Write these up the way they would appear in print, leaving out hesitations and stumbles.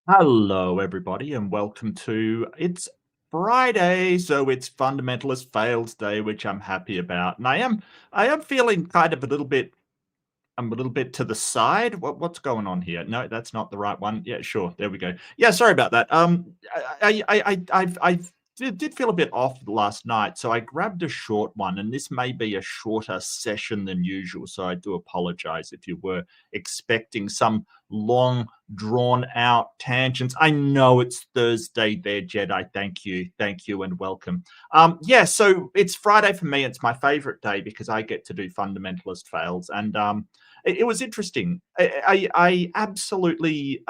Hello, everybody, and welcome to it's Friday, so it's Fundamentalist Fails Day, which I'm happy about. And I am feeling kind of I'm a little bit to the side. What's going on here? No, that's not the right one. Yeah, sure. There we go. Yeah, sorry about that. I did feel a bit off last night, so I grabbed a short one, and this may be a shorter session than usual. So I do apologize if you were expecting some long, drawn out tangents. I know it's Thursday there, Jedi. Thank you, and welcome. Yeah, so it's Friday for me. It's my favorite day because I get to do fundamentalist fails, and it was interesting. I absolutely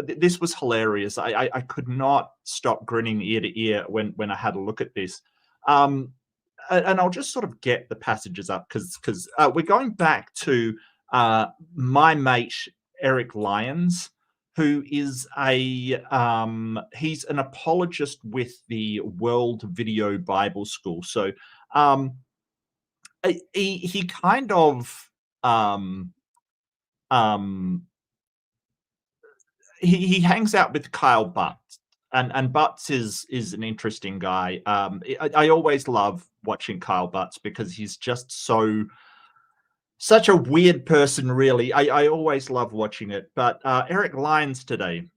this was hilarious. I could not stop grinning ear to ear when I had a look at this. Um, and I'll just sort of get the passages up because we're going back to my mate Eric Lyons, who is he's an apologist with the World Video Bible School. So um, he kind of um, um, he hangs out with Kyle Butts, and Butts is an interesting guy. I always love watching Kyle Butts because he's just such a weird person. Really, I always love watching it. But Eric Lyons today.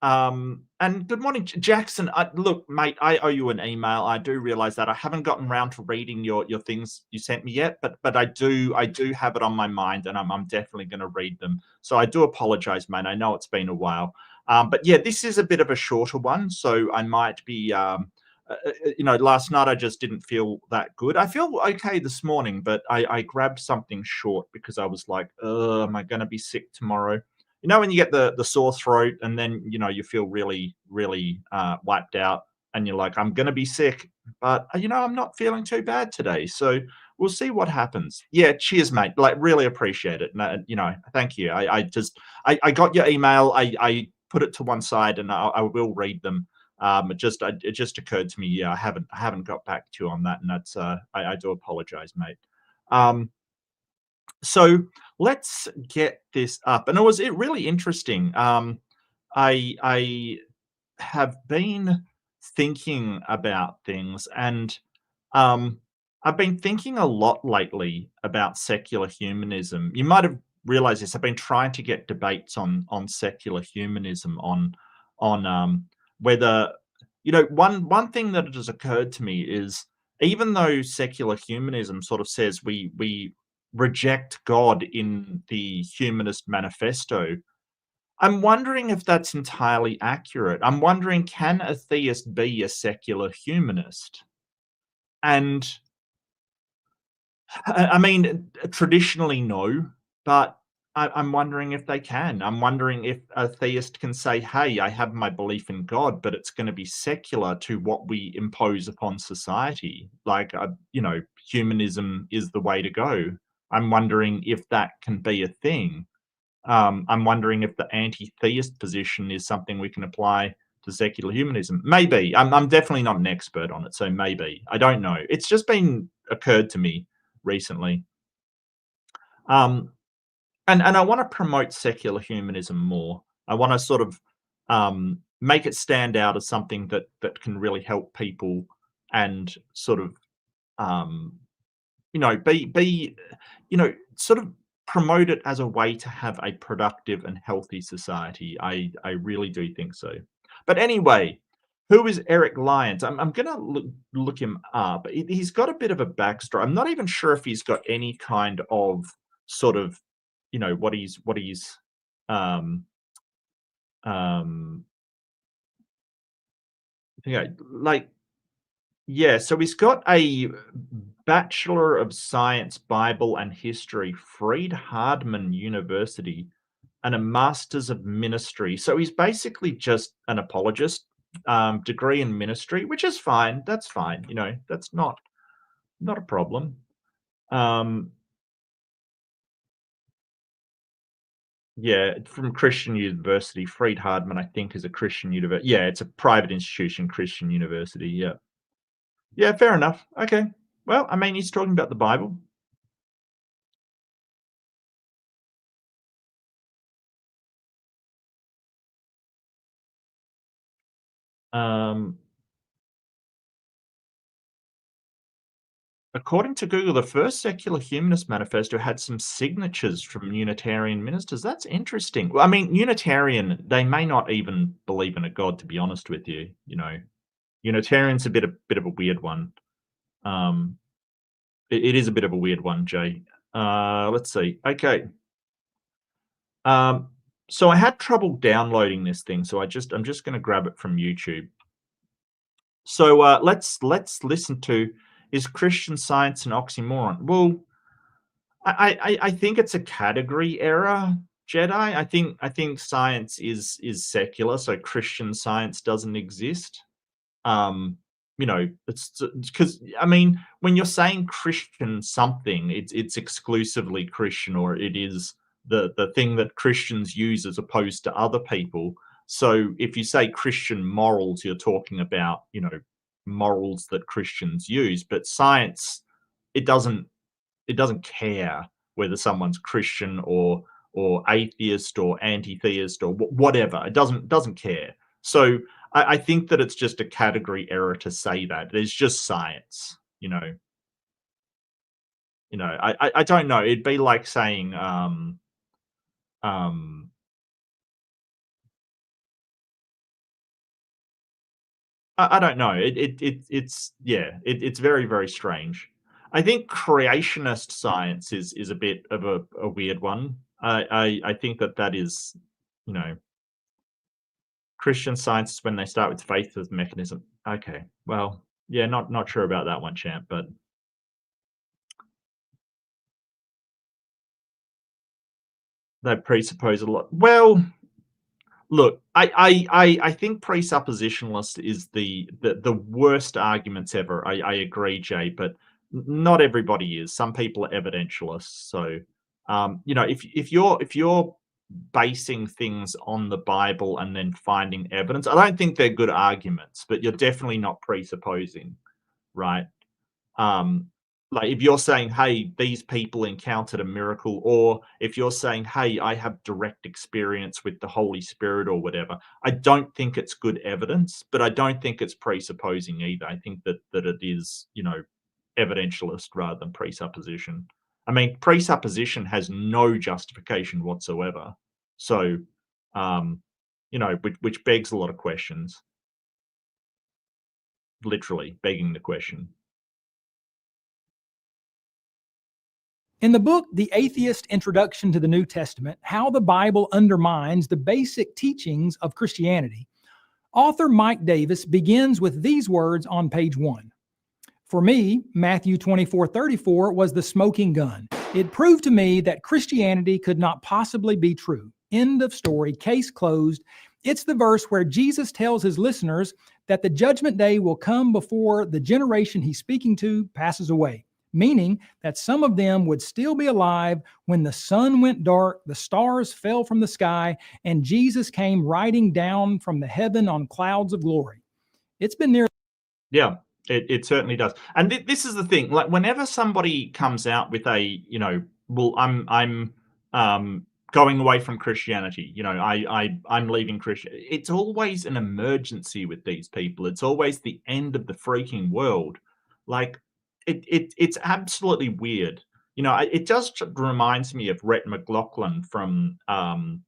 And good morning, Jackson. Look, mate, I owe you an email. I do realize that I haven't gotten around to reading your things you sent me yet, but I do have it on my mind, and I'm definitely going to read them. So I do apologize, man. I know it's been a while, but yeah, this is a bit of a shorter one, so I might be. Last night I just didn't feel that good. I feel okay this morning, but I grabbed something short because I was like, am I going to be sick tomorrow? When you get the sore throat and then you feel really wiped out and you're like, I'm going to be sick, but I'm not feeling too bad today, so we'll see what happens. Yeah, cheers, mate. Like, really appreciate it. And thank you. I got your email. I put it to one side and I will read them. It just occurred to me. Yeah, I haven't got back to you on that, and that's I do apologize, mate. um so let's get this up. And it really interesting. I have been thinking about things, and um, I've been thinking a lot lately about secular humanism. You might have realized this. I've been trying to get debates on secular humanism, on whether one thing that has occurred to me is, even though secular humanism sort of says we reject God in the humanist manifesto, I'm wondering if that's entirely accurate. I'm wondering, can a theist be a secular humanist? And I mean, traditionally, no, but I'm wondering if they can. I'm wondering if a theist can say, "Hey, I have my belief in God, but it's going to be secular to what we impose upon society. Like, humanism is the way to go." I'm wondering if that can be a thing. I'm wondering if the anti-theist position is something we can apply to secular humanism. Maybe. I'm definitely not an expert on it, so maybe. I don't know. It's just been occurred to me recently. Um, and I want to promote secular humanism more. I want to sort of make it stand out as something that can really help people, and sort of um, be sort of promote it as a way to have a productive and healthy society. I really do think so. But anyway, who is Eric Lyons? I'm gonna look him up. He's got a bit of a backstory. I'm not even sure if he's got any kind of sort of what he's um um yeah, like, yeah, so he's got a Bachelor of Science Bible and History, Freed-Hardeman University, and a Masters of Ministry. So he's basically just an apologist, degree in ministry, which is fine. That's fine. That's not a problem. Um, yeah, from Christian University. Freed-Hardeman, I think, is a Christian university. Yeah, it's a private institution, Christian university. Yeah. Yeah, fair enough. Okay. Well, I mean, he's talking about the Bible. Um, According to Google, the first secular humanist manifesto had some signatures from Unitarian ministers. That's interesting. Well, I mean, Unitarian, they may not even believe in a God, to be honest with you. Unitarian's a bit of a weird one. Um, it is a bit of a weird one, Jay. Let's see. Okay. Um, so I had trouble downloading this thing, so I'm just going to grab it from YouTube. So let's listen to, is Christian Science an oxymoron? Well, I think it's a category error, Jedi. I think science is secular, so Christian Science doesn't exist. Um, it's because, I mean, when you're saying Christian something, it's exclusively Christian, or it is the thing that Christians use as opposed to other people. So if you say Christian morals, you're talking about, morals that Christians use. But science, it doesn't it doesn't care whether someone's Christian or atheist or anti-theist or whatever. It doesn't care. So I think that it's just a category error to say that. There's just science. I don't know. It'd be like saying um I don't know. It's very, very strange. I think creationist science is a bit of a weird one. I think that is, you know, Christian Science is when they start with faith as mechanism. Okay, well, yeah, not sure about that one, champ, but they presuppose a lot. Well, look, I think presuppositionalist is the worst arguments ever. I agree, Jay, but not everybody is. Some people are evidentialists. So, if you're basing things on the Bible and then finding evidence, I don't think they're good arguments, but you're definitely not presupposing, right? Um, like if you're saying, "Hey, these people encountered a miracle," or if you're saying, "Hey, I have direct experience with the Holy Spirit," or whatever, I don't think it's good evidence, but I don't think it's presupposing either. I think that it is, evidentialist rather than presupposition. I mean, presupposition has no justification whatsoever. So, um, which begs a lot of questions, literally begging the question. In the book, The Atheist Introduction to the New Testament, How the Bible Undermines the Basic Teachings of Christianity, author Mike Davis begins with these words on page 1. For me, Matthew 24:34 was the smoking gun. It proved to me that Christianity could not possibly be true. End of story, case closed. It's the verse where Jesus tells his listeners that the judgment day will come before the generation he's speaking to passes away, meaning that some of them would still be alive when the sun went dark, the stars fell from the sky, and Jesus came riding down from the heaven on clouds of glory. It's been near. Yeah, it certainly does. And this is the thing, like whenever somebody comes out with a, well, I'm going away from Christianity, I'm leaving Christian. It's always an emergency with these people. It's always the end of the freaking world. Like it's absolutely weird. It just reminds me of Rhett McLaughlin from um,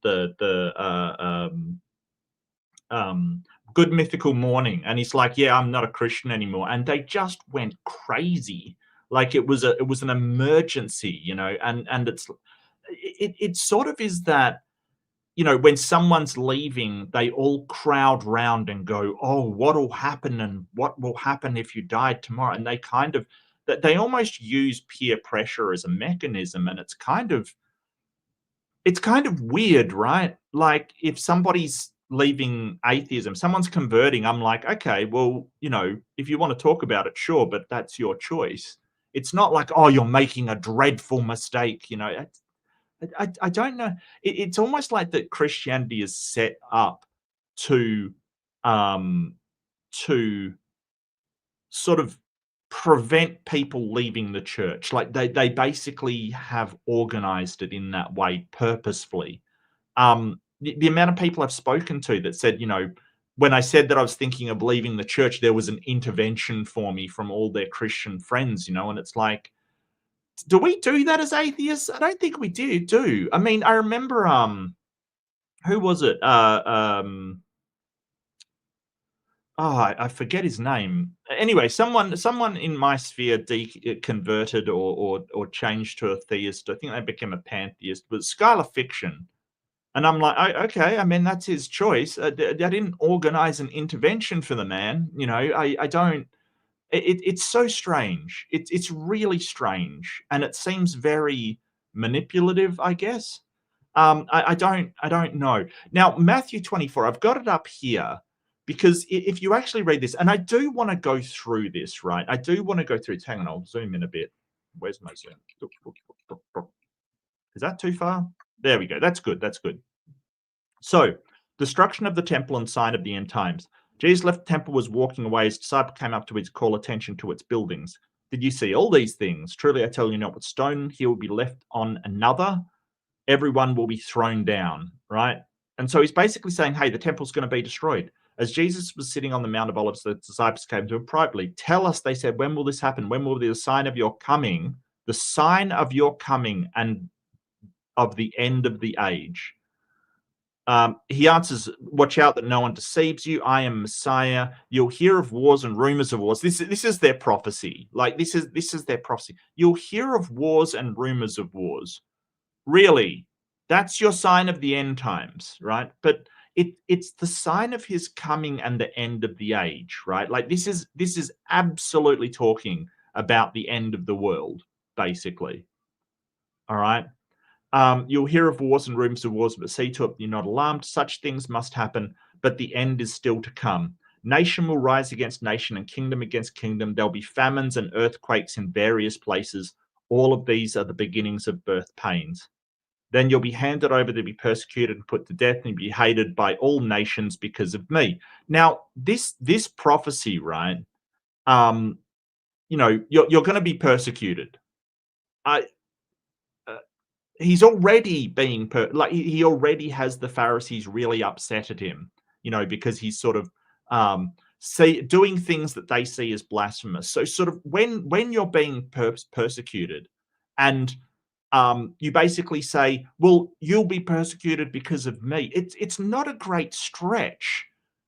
Good Mythical Morning, and he's like, "Yeah, I'm not a Christian anymore," and they just went crazy. Like it was an emergency, and it sort of is that, when someone's leaving, they all crowd round and go, "Oh, what'll happen, and what will happen if you died tomorrow?" And they kind of that they almost use peer pressure as a mechanism, and it's kind of weird, right? Like if somebody's leaving atheism, someone's converting, I'm like, okay, well, if you want to talk about it, sure, but that's your choice. It's not like, oh, you're making a dreadful mistake. I don't know. It's almost like that Christianity is set up to um to sort of prevent people leaving the church. Like they basically have organized it in that way purposefully. The amount of people I've spoken to that said, when I said that I was thinking of leaving the church, there was an intervention for me from all their Christian friends, and it's like, do we do that as atheists? I don't think we do. I mean, I remember who was it? I forget his name. Anyway, someone in my sphere converted or changed to a theist. I think they became a pantheist. But Skylar Fiction, and I'm like, okay. I mean, that's his choice. I didn't organize an intervention for the man. I don't. It's so strange. It's really strange, and it seems very manipulative, I guess. I don't know. Now, Matthew 24, I've got it up here because if you actually read this, and I do want to go through this, right? I do want to go through. Hang on, I'll zoom in a bit. Where's my zoom? Is that too far? There we go. That's good. That's good. So, destruction of the temple and sign of the end times. Jesus left the temple, was walking away. His disciple came up to it to call attention to its buildings. Did you see all these things? Truly, I tell you, not with stone here will be left on another. Everyone will be thrown down, right? And so he's basically saying, hey, the temple's going to be destroyed. As Jesus was sitting on the Mount of Olives, the disciples came to him privately. Tell us, they said, when will this happen? When will be the sign of your coming, and of the end of the age? He answers, watch out that no one deceives you. I am Messiah. You'll hear of wars and rumors of wars. This is their prophecy. Like this is their prophecy. You'll hear of wars and rumors of wars. Really, that's your sign of the end times, right? But it's the sign of his coming and the end of the age, right? Like this is absolutely talking about the end of the world, basically. All right. You'll hear of wars and rumors of wars, but see to it you're not alarmed. Such things must happen, but the end is still to come. Nation will rise against nation and kingdom against kingdom. There'll be famines and earthquakes in various places. All of these are the beginnings of birth pains. Then you'll be handed over to be persecuted and put to death, and be hated by all nations because of me. Now, this prophecy, right? You're going to be persecuted. He's already being he already has the Pharisees really upset at him, because he's sort of doing things that they see as blasphemous. So sort of when you're being persecuted, and you basically say, well, you'll be persecuted because of me. It's not a great stretch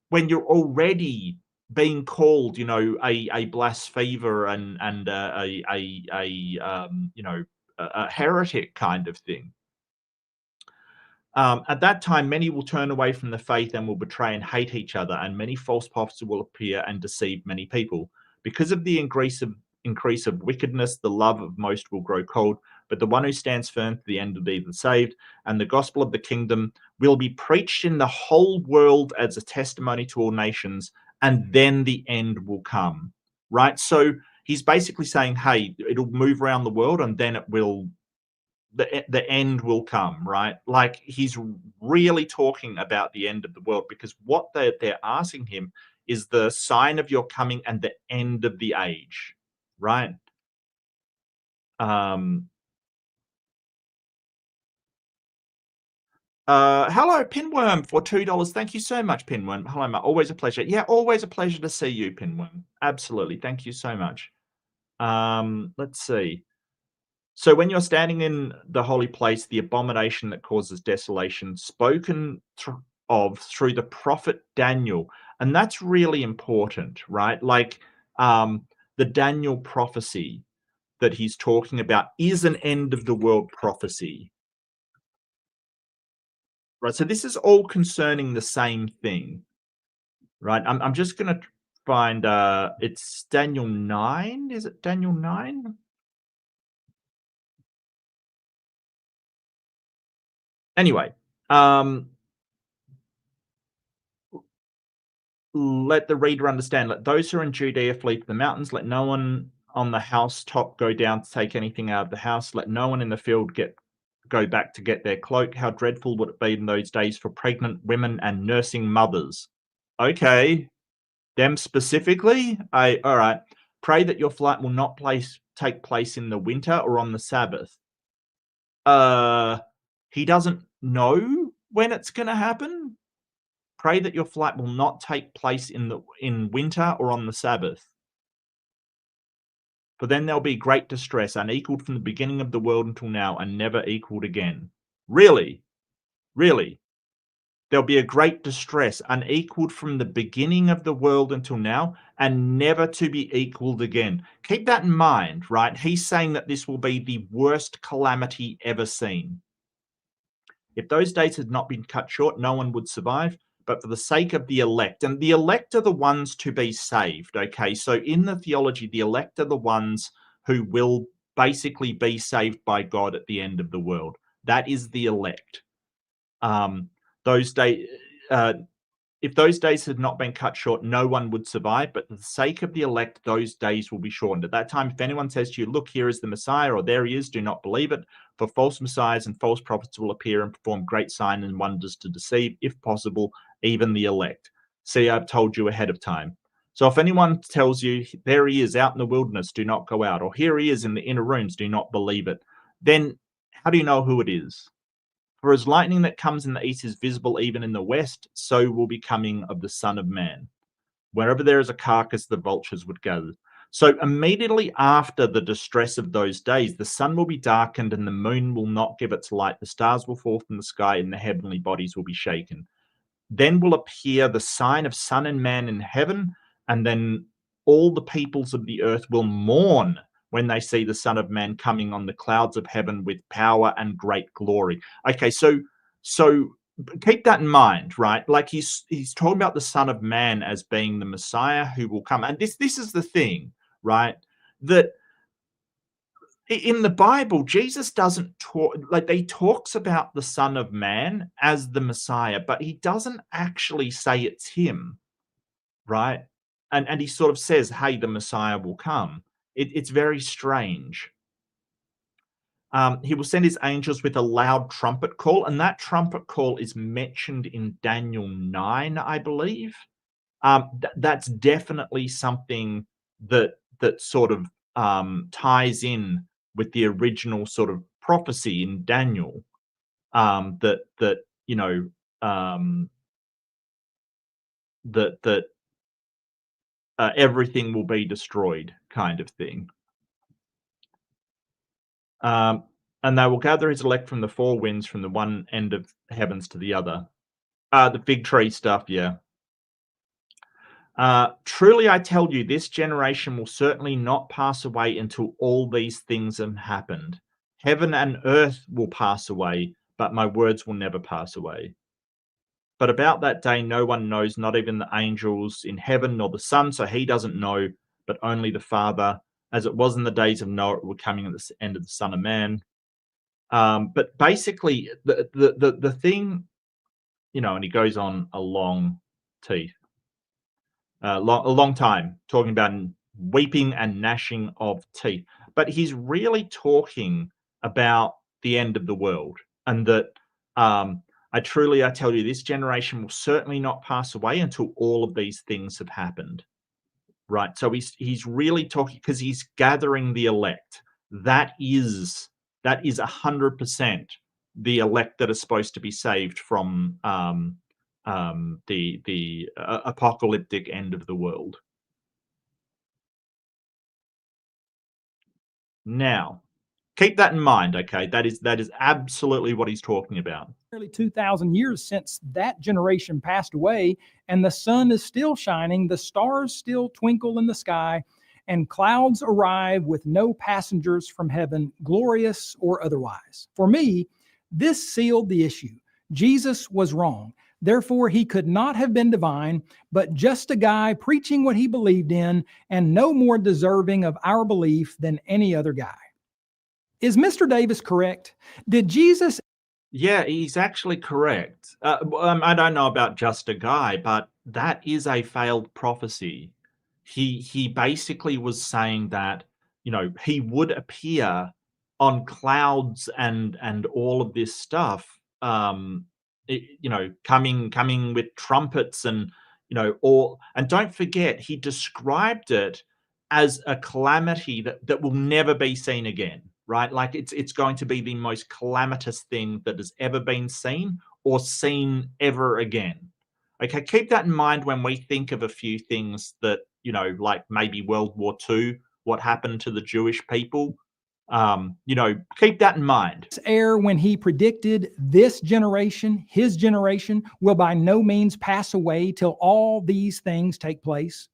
when you're already being called, a blasphemer and a heretic kind of thing. At that time, many will turn away from the faith and will betray and hate each other, and many false prophets will appear and deceive many people. Because of the increase of wickedness, the love of most will grow cold, but the one who stands firm to the end will be saved. And the gospel of the kingdom will be preached in the whole world as a testimony to all nations, and then the end will come. Right? So he's basically saying, hey, it'll move around the world, and then the end will come, right? Like he's really talking about the end of the world, because what they're asking him is the sign of your coming and the end of the age, right? Hello, Pinworm, for $2. Thank you so much, Pinworm. Hello, mate. Always a pleasure. Yeah, always a pleasure to see you, Pinworm. Absolutely. Thank you so much. Let's see. So when you're standing in the holy place, the abomination that causes desolation, spoken of through the prophet Daniel, and that's really important, right? Like the Daniel prophecy that he's talking about is an end of the world prophecy, right? So this is all concerning the same thing, right? I'm just going to find it's Daniel 9. Is it Daniel 9? Anyway, let the reader understand. Let those who are in Judea flee to the mountains. Let no one on the housetop go down to take anything out of the house. Let no one in the field go back to get their cloak. How dreadful would it be in those days for pregnant women and nursing mothers? Okay, them specifically. All right. Pray that your flight will not take place in the winter or on the Sabbath. He doesn't know when it's going to happen. Pray that your flight will not take place in winter or on the Sabbath. For then there'll be great distress, unequaled from the beginning of the world until now, and never equaled again. Really? Really? There'll be a great distress, unequaled from the beginning of the world until now, and never to be equaled again. Keep that in mind, right? He's saying that this will be the worst calamity ever seen. If those days had not been cut short, no one would survive. But for the sake of the elect, and the elect are the ones to be saved, okay? So in the theology, the elect are the ones who will basically be saved by God at the end of the world. That is the elect. Those days, if those days had not been cut short, no one would survive. But for the sake of the elect, those days will be shortened. At that time, if anyone says to you, look, here is the Messiah, or there he is, do not believe it. For false messiahs and false prophets will appear and perform great signs and wonders to deceive, if possible, even the elect. See, I've told you ahead of time. So if anyone tells you, there he is out in the wilderness, do not go out, or here he is in the inner rooms, do not believe it, then how do you know who it is? For as lightning that comes in the east is visible even in the west, so will be coming of the Son of Man. Wherever there is a carcass, the vultures would gather. So immediately after the distress of those days, the sun will be darkened and the moon will not give its light. The stars will fall from the sky and the heavenly bodies will be shaken. Then will appear the sign of Son and Man in heaven, and then all the peoples of the earth will mourn when they see the Son of Man coming on the clouds of heaven with power and great glory. Okay, so keep that in mind, right? Like he's talking about the Son of Man as being the Messiah who will come. And this is the thing, right? That in the Bible, Jesus doesn't talk, like, he talks about the Son of Man as the Messiah, but he doesn't actually say it's him, right? And he sort of says, hey, the Messiah will come. It's very strange. He will send his angels with a loud trumpet call, and that trumpet call is mentioned in Daniel 9, I believe. That's definitely something that sort of ties in with the original sort of prophecy in Daniel, that you know, that everything will be destroyed, kind of thing. And they will gather his elect from the four winds, from the one end of heavens to the other. The fig tree stuff, yeah. Truly I tell you, this generation will certainly not pass away until all these things have happened. Heaven and earth will pass away, but my words will never pass away. But about that day, no one knows, not even the angels in heaven nor the Son, so he doesn't know, but only the Father, as it was in the days of Noah, we're coming at the end of the Son of Man. But basically, the thing, you know, and he goes on a long time talking about weeping and gnashing of teeth. But he's really talking about the end of the world, and that I tell you, this generation will certainly not pass away until all of these things have happened. Right. So he's really talking, because he's gathering the elect. That is 100% the elect that are supposed to be saved from the apocalyptic end of the world. Now, keep that in mind, okay? That is absolutely what he's talking about. Nearly 2,000 years since that generation passed away, and the sun is still shining, the stars still twinkle in the sky, and clouds arrive with no passengers from heaven, glorious or otherwise. For me, this sealed the issue. Jesus was wrong. Therefore, he could not have been divine, but just a guy preaching what he believed in, and no more deserving of our belief than any other guy. Is Mr. Davis correct? Did Jesus? Yeah, he's actually correct. I don't know about just a guy, but that is a failed prophecy. He basically was saying that, you know, he would appear on clouds and all of this stuff, you know, coming with trumpets, and, you know, all. And don't forget, he described it as a calamity that will never be seen again, right? Like it's going to be the most calamitous thing that has ever been seen or seen ever again. Okay, keep that in mind when we think of a few things that, like maybe World War II, what happened to the Jewish people. Keep that in mind. Air when he predicted this generation, his generation, will by no means pass away till all these things take place.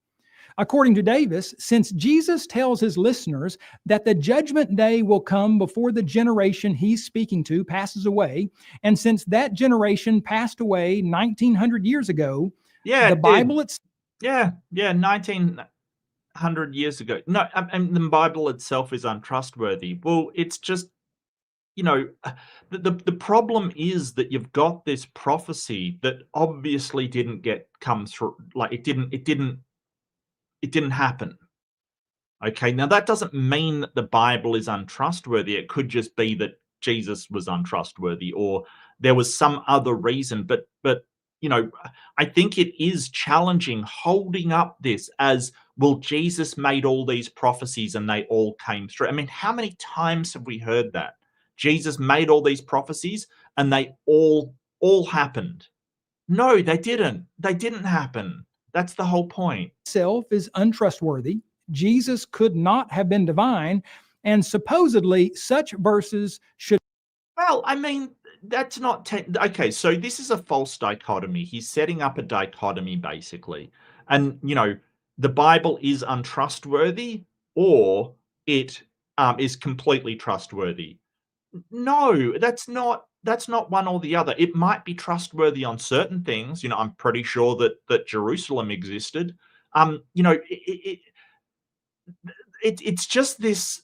According to Davis, since Jesus tells his listeners that the judgment day will come before the generation he's speaking to passes away, and since that generation passed away 1900 years ago, Yeah, the Bible it's yeah, 1900 years ago. No, and the Bible itself is untrustworthy. Well, it's just, the problem is that you've got this prophecy that obviously didn't come through. Like it didn't happen. Okay, now that doesn't mean that the Bible is untrustworthy. It could just be that Jesus was untrustworthy, or there was some other reason. But I think it is challenging holding up this as, well, Jesus made all these prophecies and they all came through. I mean, how many times have we heard that? Jesus made all these prophecies and they all happened. No, they didn't. They didn't happen. That's the whole point. Itself is untrustworthy. Jesus could not have been divine, and supposedly such verses should. Well, I mean, that's not okay. So this is a false dichotomy. He's setting up a dichotomy basically, and the Bible is untrustworthy, or it is completely trustworthy. No, that's not one or the other. It might be trustworthy on certain things. I'm pretty sure that Jerusalem existed. It's just this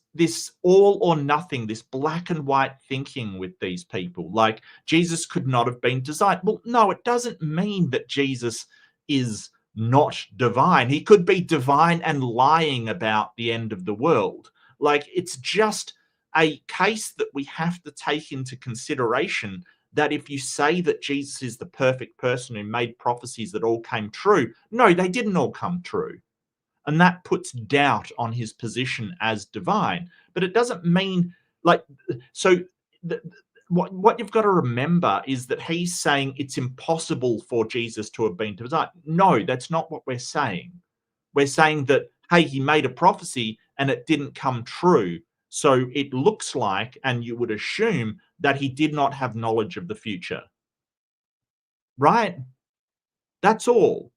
all or nothing, this black and white thinking with these people. Like, Jesus could not have been designed. Well, no, it doesn't mean that Jesus is not divine. He could be divine and lying about the end of the world. Like, it's just a case that we have to take into consideration, that if you say that Jesus is the perfect person who made prophecies that all came true, no, they didn't all come true. And that puts doubt on his position as divine. But it doesn't mean, like, so what you've got to remember is that he's saying it's impossible for Jesus to have been divine. No, that's not what we're saying. We're saying that, hey, he made a prophecy and it didn't come true. So it looks like, and you would assume, that he did not have knowledge of the future. Right? That's all.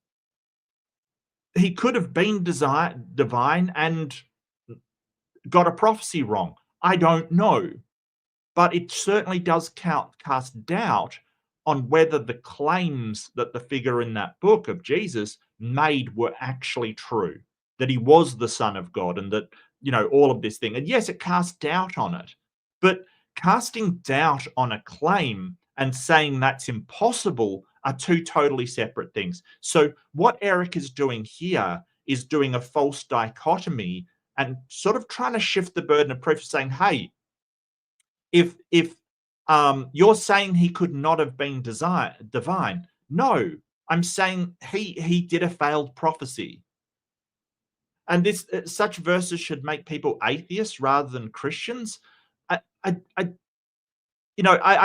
He could have been divine and got a prophecy wrong. I don't know. But it certainly does cast doubt on whether the claims that the figure in that book of Jesus made were actually true, that he was the Son of God, and that, all of this thing. And yes, it casts doubt on it. But casting doubt on a claim and saying that's impossible are two totally separate things. So what Eric is doing here is doing a false dichotomy and sort of trying to shift the burden of proof, saying, hey, if you're saying he could not have been divine, no, I'm saying he did a failed prophecy. And this such verses should make people atheists rather than Christians. I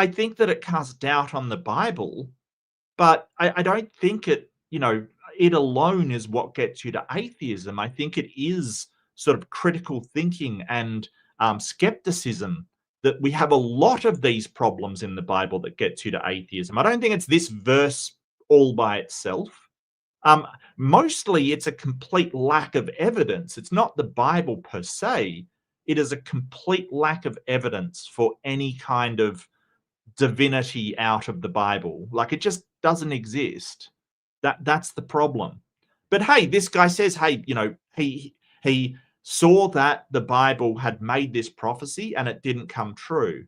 think that it casts doubt on the Bible, but I don't think it alone is what gets you to atheism. I think it is sort of critical thinking and skepticism, that we have a lot of these problems in the Bible that gets you to atheism. I don't think it's this verse all by itself. Mostly it's a complete lack of evidence. It's not the Bible per se. It is a complete lack of evidence for any kind of divinity out of the Bible. Like, it just doesn't exist. That's the problem. But hey, this guy says, hey, he saw that the Bible had made this prophecy and it didn't come true.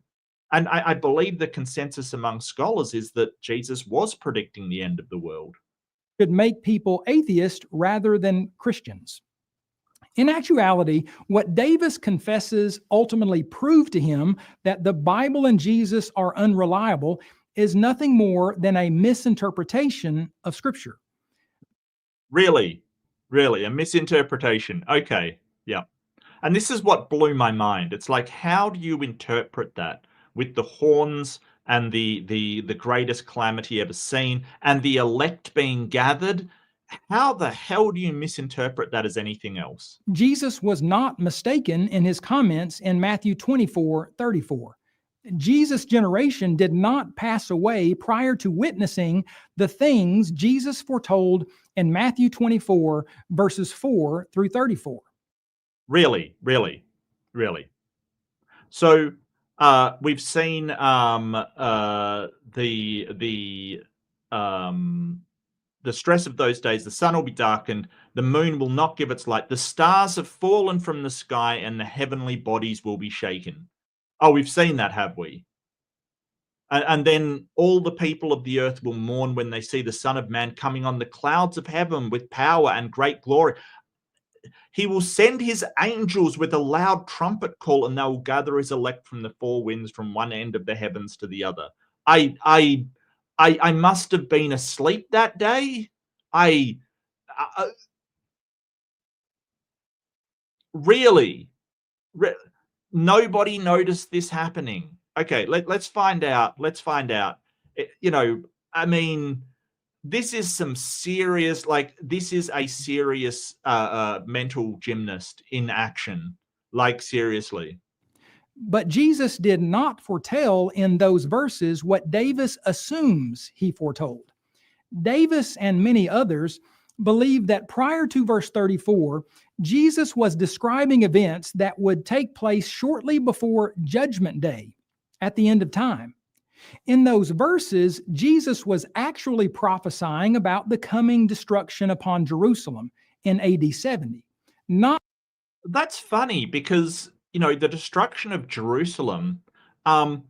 And I believe the consensus among scholars is that Jesus was predicting the end of the world. Could make people atheist rather than Christians. In actuality, what Davis confesses ultimately proved to him that the Bible and Jesus are unreliable is nothing more than a misinterpretation of Scripture. Really? A misinterpretation. Okay. Yeah. And this is what blew my mind. It's like, how do you interpret that with the horns and the greatest calamity ever seen, and the elect being gathered. How the hell do you misinterpret that as anything else? Jesus was not mistaken in his comments in Matthew 24:34. Jesus' generation did not pass away prior to witnessing the things Jesus foretold in Matthew 24, verses 4 through 34. Really, really, really. So we've seen the stress of those days. The sun will be darkened, the moon will not give its light, the stars have fallen from the sky, and the heavenly bodies will be shaken. Oh, we've seen that, have we? And then all the people of the earth will mourn when they see the Son of Man coming on the clouds of heaven with power and great glory. He will send his angels with a loud trumpet call, and they will gather his elect from the four winds, from one end of the heavens to the other. I must have been asleep that day. Really, nobody noticed this happening. Okay, let's find out. Let's find out. I mean, this is some serious, like, this is a serious mental gymnast in action. Like, seriously. But Jesus did not foretell in those verses what Davis assumes he foretold. Davis and many others believe that prior to verse 34, Jesus was describing events that would take place shortly before Judgment Day at the end of time. In those verses, Jesus was actually prophesying about the coming destruction upon Jerusalem in AD 70. That's funny because, the destruction of Jerusalem, so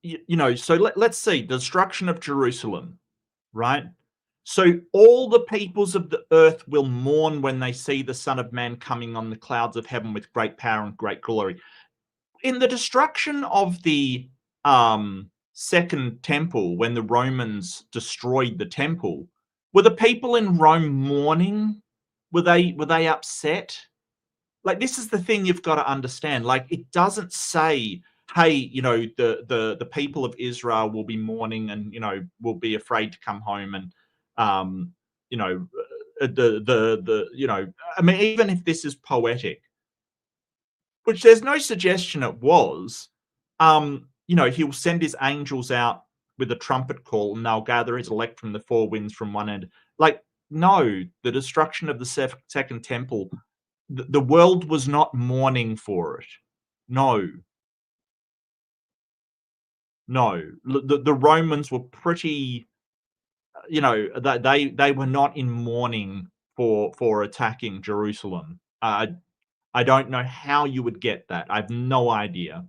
let's see, the destruction of Jerusalem, right? So all the peoples of the earth will mourn when they see the Son of Man coming on the clouds of heaven with great power and great glory. In the destruction of the Second Temple, when the Romans destroyed the temple, were the people in Rome mourning? Were they upset? Like, this is the thing you've got to understand. Like, it doesn't say, hey, the people of Israel will be mourning and, will be afraid to come home, and I mean, even if this is poetic, which there's no suggestion it was, he'll send his angels out with a trumpet call, and they'll gather his elect from the four winds from one end. Like, no, the destruction of the Second Temple, the world was not mourning for it. No. The Romans were pretty, they were not in mourning for attacking Jerusalem. I don't know how you would get that. I have no idea.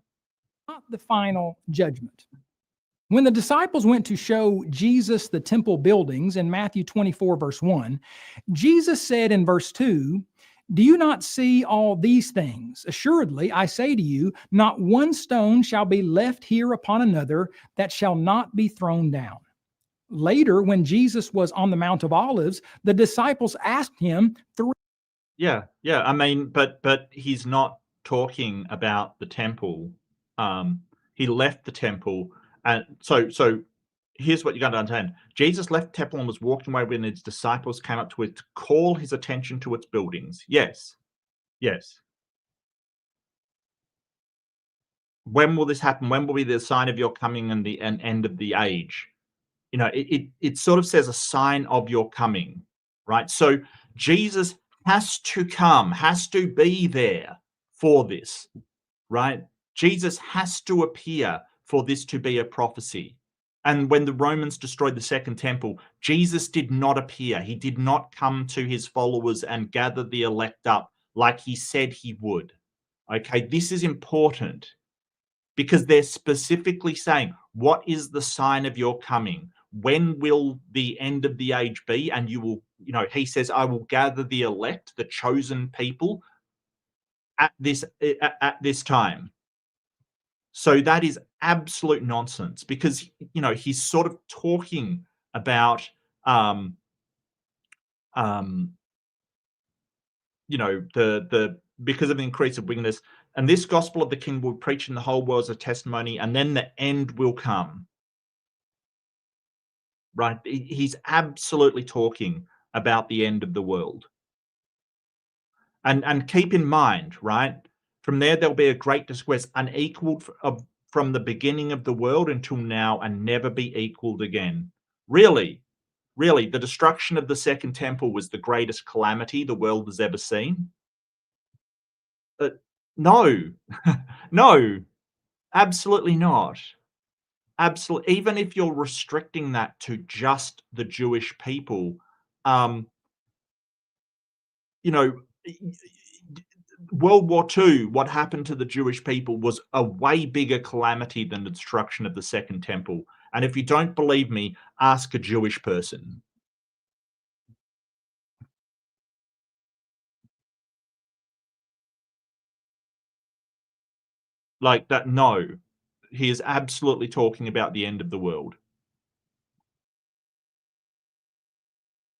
Not the final judgment. When the disciples went to show Jesus the temple buildings in Matthew 24, verse 1, Jesus said in verse 2, "Do you not see all these things? Assuredly, I say to you, not one stone shall be left here upon another that shall not be thrown down." Later, when Jesus was on the Mount of Olives, the disciples asked him three. Yeah. I mean, but he's not talking about the temple. He left the temple, and so here's what you got to understand. Jesus left the temple and was walking away when his disciples came up to it to call his attention to its buildings. Yes. When will this happen? When will be the sign of your coming and the end of the age? It sort of says a sign of your coming, right? So Jesus has to come, has to be there for this, right? Jesus has to appear for this to be a prophecy. And when the Romans destroyed the Second Temple, Jesus did not appear. He did not come to his followers and gather the elect up like he said he would. Okay, this is important because they're specifically saying, what is the sign of your coming? When will the end of the age be? And you will, he says, I will gather the elect, the chosen people at this time. So that is absolute nonsense because, he's sort of talking about, because of the increase of wickedness, and this gospel of the king will preach in the whole world as a testimony, and then the end will come. right? He's absolutely talking about the end of the world. And keep in mind, right? From there, there'll be a great distress, unequaled from the beginning of the world until now, and never be equaled again. Really, really, the destruction of the Second Temple was the greatest calamity the world has ever seen. No, no, absolutely not. Absolutely, even if you're restricting that to just the Jewish people, um, you know, World War II, what happened to the Jewish people was a way bigger calamity than the destruction of the Second Temple. And if you don't believe me, ask a Jewish person. Like that, no, he is absolutely talking about the end of the world.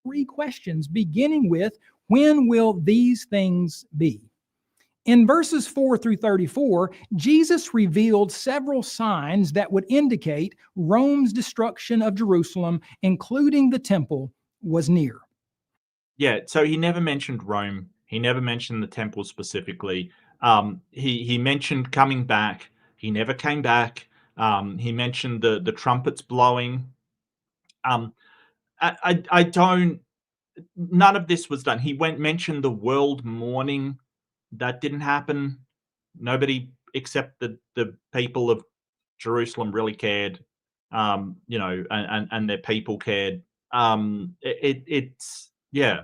Three questions, beginning with, when will these things be? In verses 4 through 34, Jesus revealed several signs that would indicate Rome's destruction of Jerusalem, including the temple, was near. Yeah, so he never mentioned Rome. He never mentioned the temple specifically. He mentioned coming back. He never came back. He mentioned the trumpets blowing. Um, I don't. None of this was done. He went mentioned the world mourning. That didn't happen. Nobody except the people of Jerusalem really cared. And their people cared. It's yeah.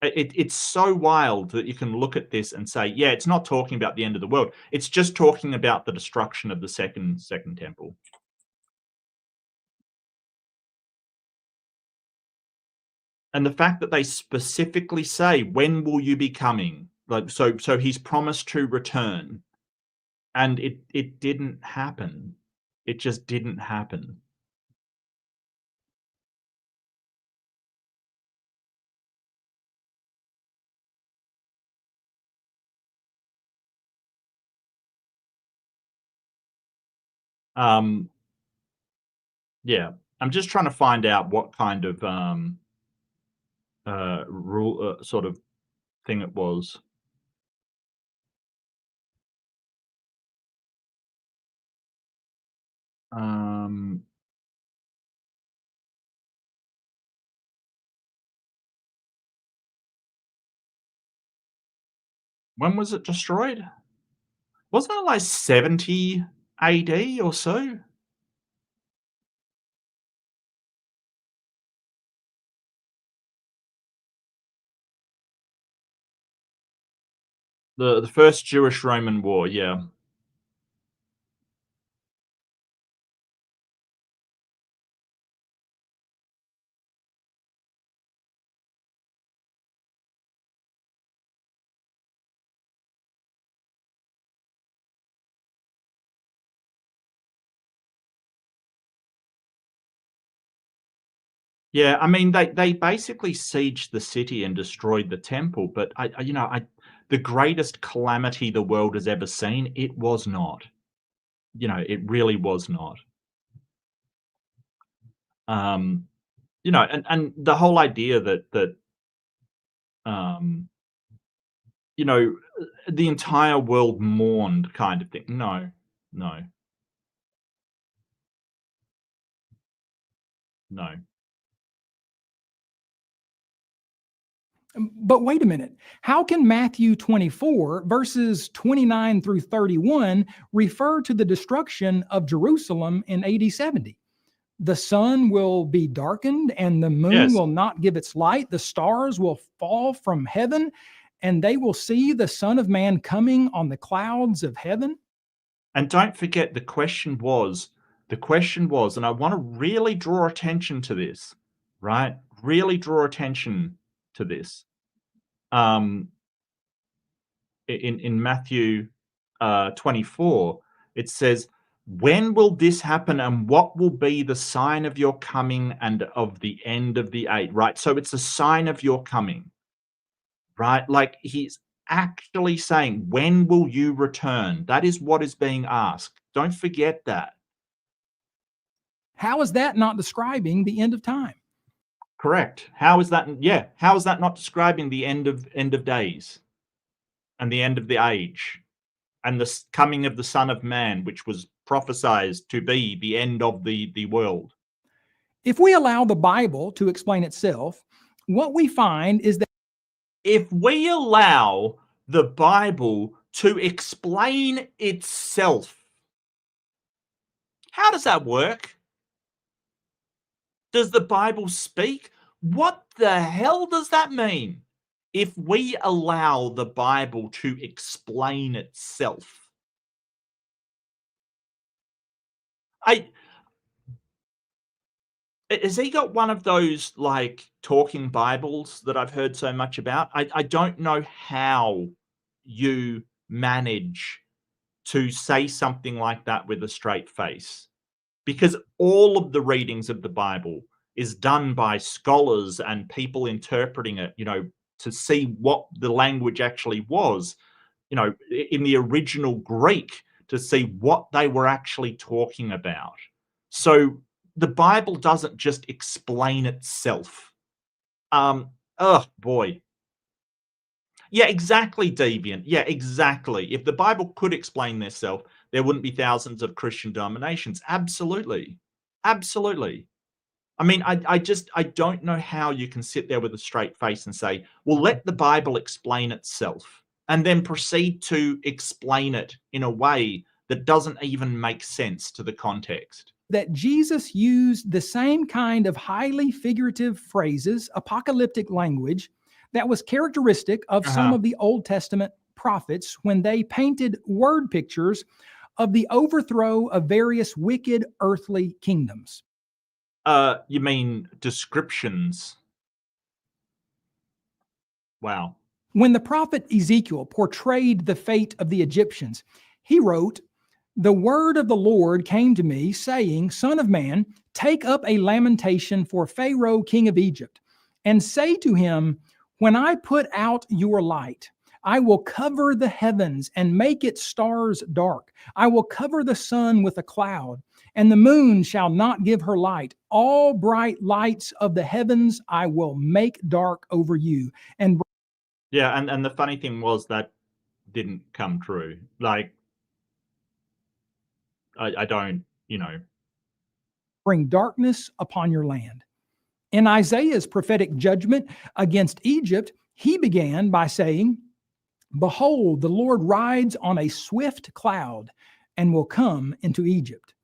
It's so wild that you can look at this and say, yeah, it's not talking about the end of the world. It's just talking about the destruction of the second temple. And the fact that they specifically say, when will you be coming? Like so he's promised to return, and it didn't happen. It just didn't happen. Um, yeah. I'm just trying to find out what kind of rule sort of thing it was. Um, when was it destroyed? Wasn't it like 70 AD or so? The first Jewish-Roman war, yeah. Yeah, I mean, they basically sieged the city and destroyed the temple, but I the greatest calamity the world has ever seen, it was not. It really was not. Um, and the whole idea that um, you know, the entire world mourned kind of thing. No, no, no. But wait a minute. How can Matthew 24, verses 29 through 31, refer to the destruction of Jerusalem in AD 70? The sun will be darkened and the moon Yes. will not give its light. The stars will fall from heaven and they will see the Son of Man coming on the clouds of heaven. And don't forget the question was, and I want to really draw attention to this, right? Really draw attention to this. Um, in Matthew 24, it says, "When will this happen, and what will be the sign of your coming and of the end of the age?" Right. So it's a sign of your coming, right? Like he's actually saying, "When will you return?" That is what is being asked. Don't forget that. How is that not describing the end of time? Correct. How is that? Yeah. How is that not describing the end of days and the end of the age and the coming of the Son of Man, which was prophesied to be the end of the world? If we allow the Bible to explain itself, what we find is that If we allow the Bible to explain itself, how does that work? Does the Bible speak? What the hell does that mean? If we allow the Bible to explain itself. I Has he got one of those like talking Bibles that I've heard so much about? I don't know how you manage to say something like that with a straight face, because all of the readings of the Bible is done by scholars and people interpreting it, to see what the language actually was, in the original Greek, to see what they were actually talking about. So the Bible doesn't just explain itself. Oh boy. Yeah, exactly, Deviant. Yeah, exactly. If the Bible could explain itself, there wouldn't be thousands of Christian denominations. Absolutely. Absolutely. I mean, I don't know how you can sit there with a straight face and say, well, let the Bible explain itself, and then proceed to explain it in a way that doesn't even make sense to the context. Jesus used the same kind of highly figurative phrases, apocalyptic language, that was characteristic of some Uh-huh. of the Old Testament prophets when they painted word pictures of the overthrow of various wicked earthly kingdoms. You mean descriptions? Wow. When the prophet Ezekiel portrayed the fate of the Egyptians, he wrote, "The word of the Lord came to me, saying, Son of man, take up a lamentation for Pharaoh, king of Egypt, and say to him, When I put out your light, I will cover the heavens and make its stars dark. I will cover the sun with a cloud, and the moon shall not give her light. All bright lights of the heavens I will make dark over you, and Yeah, and the funny thing was that didn't come true. Like, I don't, bring darkness upon your land." In Isaiah's prophetic judgment against Egypt, he began by saying, "Behold, the Lord rides on a swift cloud and will come into Egypt."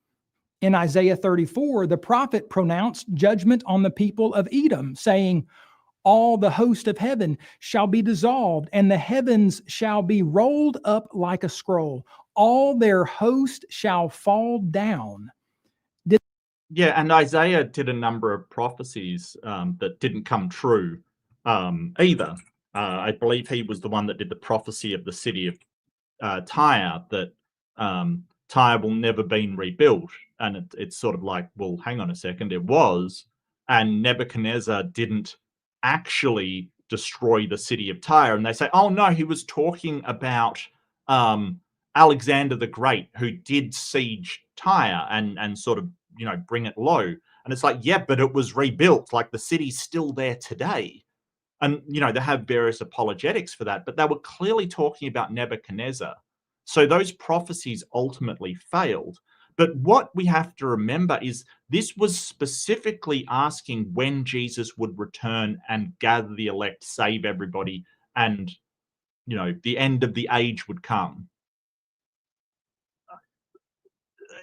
In Isaiah 34, the prophet pronounced judgment on the people of Edom, saying, "All the host of heaven shall be dissolved, and the heavens shall be rolled up like a scroll. All their host shall fall down." Yeah, and Isaiah did a number of prophecies that didn't come true either. I believe he was the one that did the prophecy of the city of Tyre, that Tyre will never be rebuilt. And it's sort of like, well, hang on a second, it was. And Nebuchadnezzar didn't actually destroy the city of Tyre. And they say, oh, no, he was talking about Alexander the Great, who did siege Tyre and sort of, bring it low. And it's like, yeah, but it was rebuilt. Like, the city's still there today. And, they have various apologetics for that, but they were clearly talking about Nebuchadnezzar. So those prophecies ultimately failed. But what we have to remember is this was specifically asking when Jesus would return and gather the elect, save everybody, and, the end of the age would come.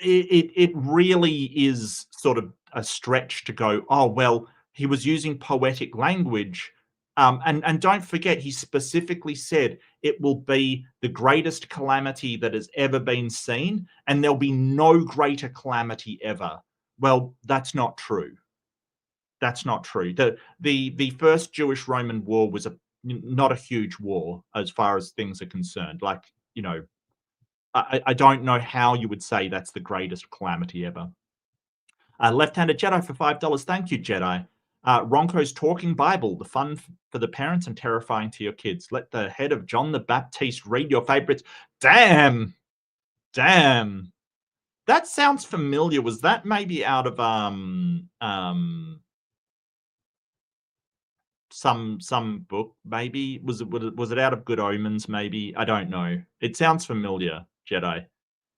It really is sort of a stretch to go, oh, well, he was using poetic language. And don't forget, he specifically said it will be the greatest calamity that has ever been seen, and there'll be no greater calamity ever. Well, that's not true. That's not true. The first Jewish-Roman war was not a huge war as far as things are concerned. Like, I don't know how you would say that's the greatest calamity ever. Left-handed Jedi for $5. Thank you, Jedi. Ronco's Talking Bible, the fun for the parents and terrifying to your kids. Let the head of John the Baptist read your favorites. Damn. Damn. That sounds familiar. Was that maybe out of some book? Maybe was it out of Good Omens? Maybe, I don't know. It sounds familiar, Jedi.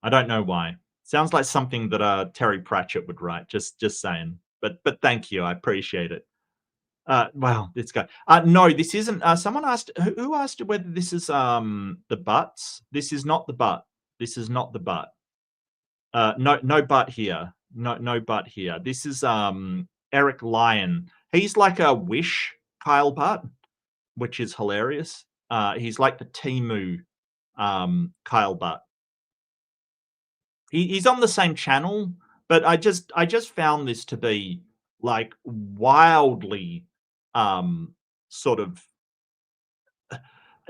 I don't know why. Sounds like something that Terry Pratchett would write. Just saying. But thank you. I appreciate it. Well, let's go. No, this isn't. Someone asked, who asked whether this is the butts. This is not the butt. This is not the butt. No butt here. No butt here. This is Eric Lyon. He's like a Wish Kyle Butt, which is hilarious. He's like the Timu Kyle Butt. He's on the same channel, but I just found this to be like wildly sort of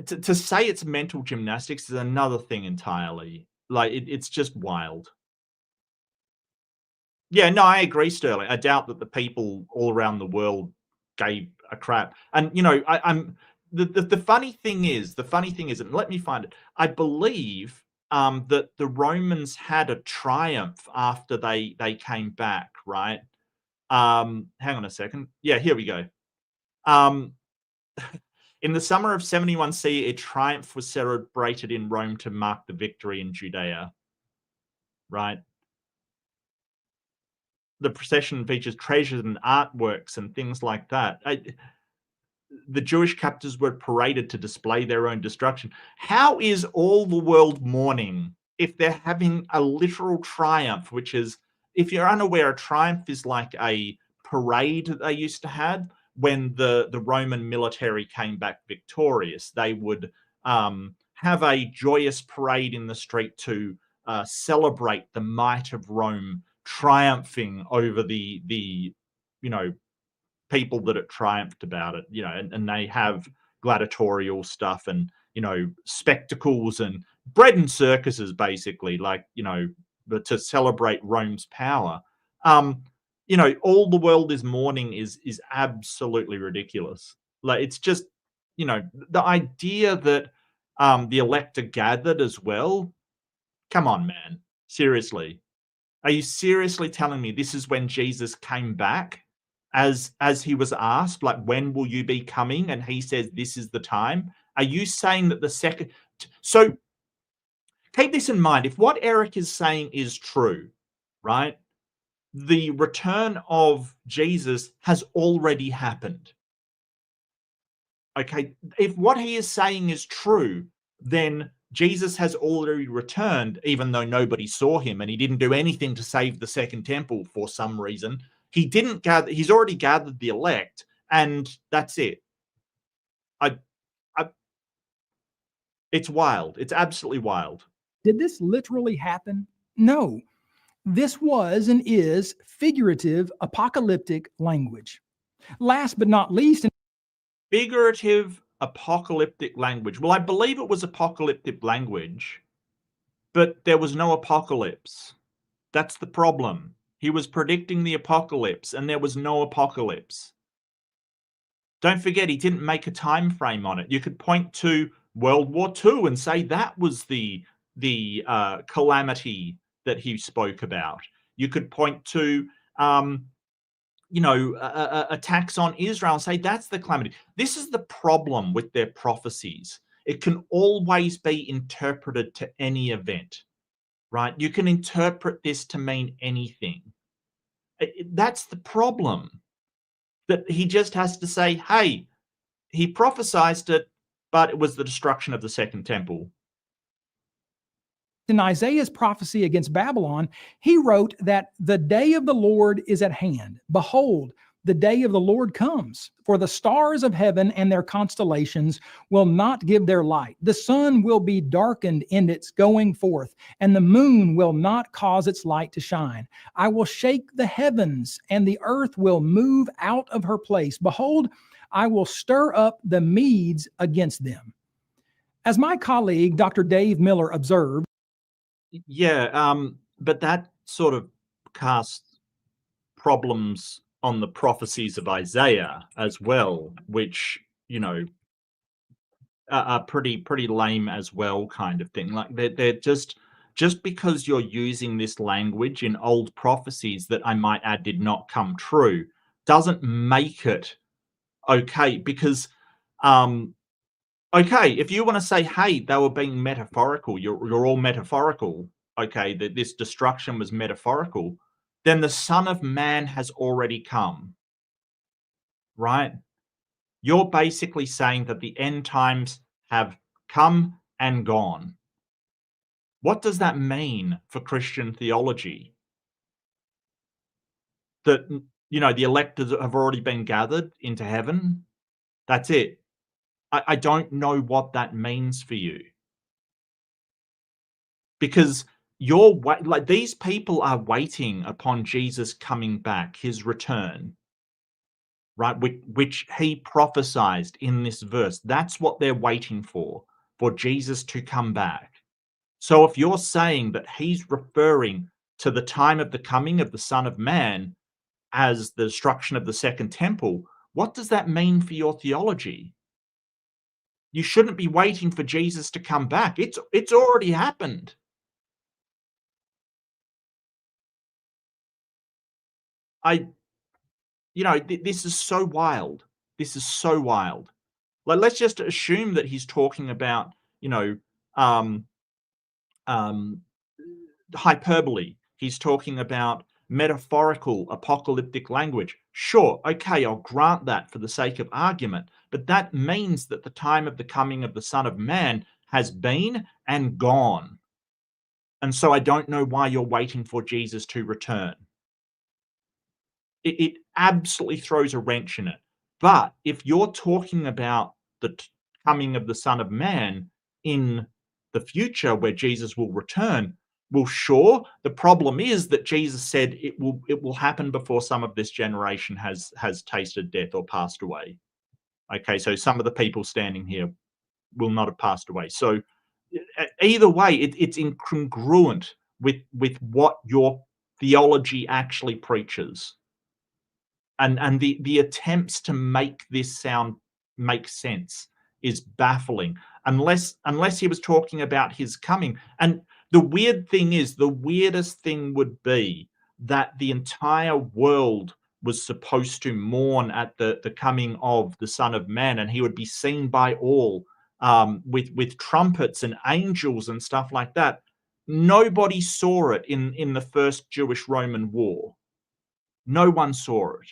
to say it's mental gymnastics is another thing entirely. Like it's just wild. Yeah, no, I agree, Sterling. I doubt that the people all around the world gave a crap. And I'm the funny thing is, and let me find it. I believe that the Romans had a triumph after they came back, right? Hang on a second. Yeah, here we go. In the summer of 71 CE, a triumph was celebrated in Rome to mark the victory in Judea, right? The procession features treasures and artworks and things like that. The Jewish captives were paraded to display their own destruction. How is all the world mourning if they're having a literal triumph, which is, if you're unaware, a triumph is like a parade that they used to have when the Roman military came back victorious. They would have a joyous parade in the street to celebrate the might of Rome triumphing over the people that it triumphed about it, and they have gladiatorial stuff and spectacles and bread and circuses, basically, like to celebrate Rome's power. All the world is mourning is absolutely ridiculous. Like, it's just the idea that the elect are gathered as well. Come on, man, seriously. Are you seriously telling me this is when Jesus came back, as he was asked, like, when will you be coming? And he says, this is the time. Are you saying that the second? So keep this in mind. If what Eric is saying is true, right? The return of Jesus has already happened. Okay. If what he is saying is true, then Jesus has already returned, even though nobody saw him, and he didn't do anything to save the second temple for some reason. He's already gathered the elect, and that's it. It's wild. It's absolutely wild. Did this literally happen? No. This was and is figurative, apocalyptic language. Last but not least, figurative, apocalyptic language. Well, I believe it was apocalyptic language, but there was no apocalypse. That's the problem. He was predicting the apocalypse, and there was no apocalypse. Don't forget, he didn't make a time frame on it. You could point to World War II and say that was the calamity that he spoke about. You could point to attacks on Israel and say that's the calamity. This is the problem with their prophecies. It can always be interpreted to any event, right? You can interpret this to mean anything. That's the problem. That he just has to say, hey, he prophesied it, but it was the destruction of the second temple. In Isaiah's prophecy against Babylon, he wrote that the day of the Lord is at hand. Behold, the day of the Lord comes, for the stars of heaven and their constellations will not give their light. The sun will be darkened in its going forth, and the moon will not cause its light to shine. I will shake the heavens, and the earth will move out of her place. Behold, I will stir up the Medes against them. As my colleague, Dr. Dave Miller, observed, but that sort of casts problems on the prophecies of Isaiah as well, which are pretty lame as well, kind of thing. Like they're just just because you're using this language in old prophecies that I might add did not come true, doesn't make it okay. Because okay, if you want to say, hey, they were being metaphorical, you're all metaphorical, okay, that this destruction was metaphorical, then the Son of Man has already come, right? You're basically saying that the end times have come and gone. What does that mean for Christian theology? That, the electors have already been gathered into heaven? That's it. I don't know what that means for you. Because like, these people are waiting upon Jesus coming back, his return, right? Which he prophesied in this verse. That's what they're waiting for Jesus to come back. So if you're saying that he's referring to the time of the coming of the Son of Man as the destruction of the second temple, what does that mean for your theology? You shouldn't be waiting for Jesus to come back. It's already happened. This is so wild. This is so wild. Like, let's just assume that he's talking about, um, um, hyperbole. He's talking about metaphorical, apocalyptic language. Sure, okay, I'll grant that for the sake of argument, but that means that the time of the coming of the Son of Man has been and gone. And so I don't know why you're waiting for Jesus to return. It absolutely throws a wrench in it. But if you're talking about the coming of the Son of Man in the future where Jesus will return, well, sure. The problem is that Jesus said it will happen before some of this generation has tasted death or passed away. Okay, so some of the people standing here will not have passed away. So either way, it's incongruent with what your theology actually preaches. And the attempts to make this sound make sense is baffling, unless he was talking about his coming. And the weird thing is, the weirdest thing would be that the entire world was supposed to mourn at the coming of the Son of Man, and he would be seen by all, with trumpets and angels and stuff like that. Nobody saw it in the first Jewish-Roman war. No one saw it.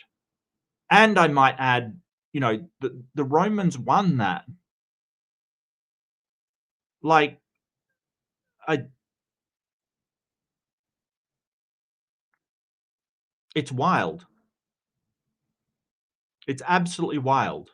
And I might add, the Romans won that. Like, I it's wild. It's absolutely wild.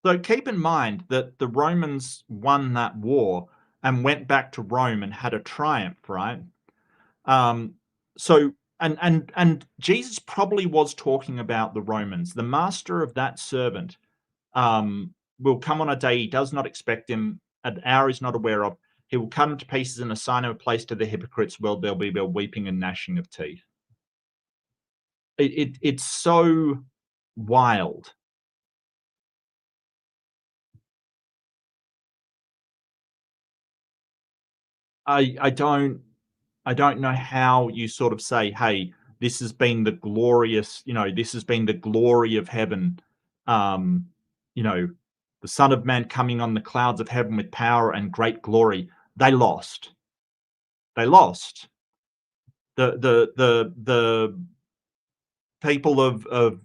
So keep in mind that the Romans won that war and went back to Rome and had a triumph, right? Um, so and Jesus probably was talking about the Romans. The master of that servant will come on a day he does not expect him, an hour he's not aware of. He will cut him to pieces and assign him a place to the hypocrites. Well, there'll be weeping and gnashing of teeth. It's so wild. I don't know how you sort of say, hey, this has been the glorious, this has been the glory of heaven. Um, you know, the Son of Man coming on the clouds of heaven with power and great glory. They lost. They lost. The people of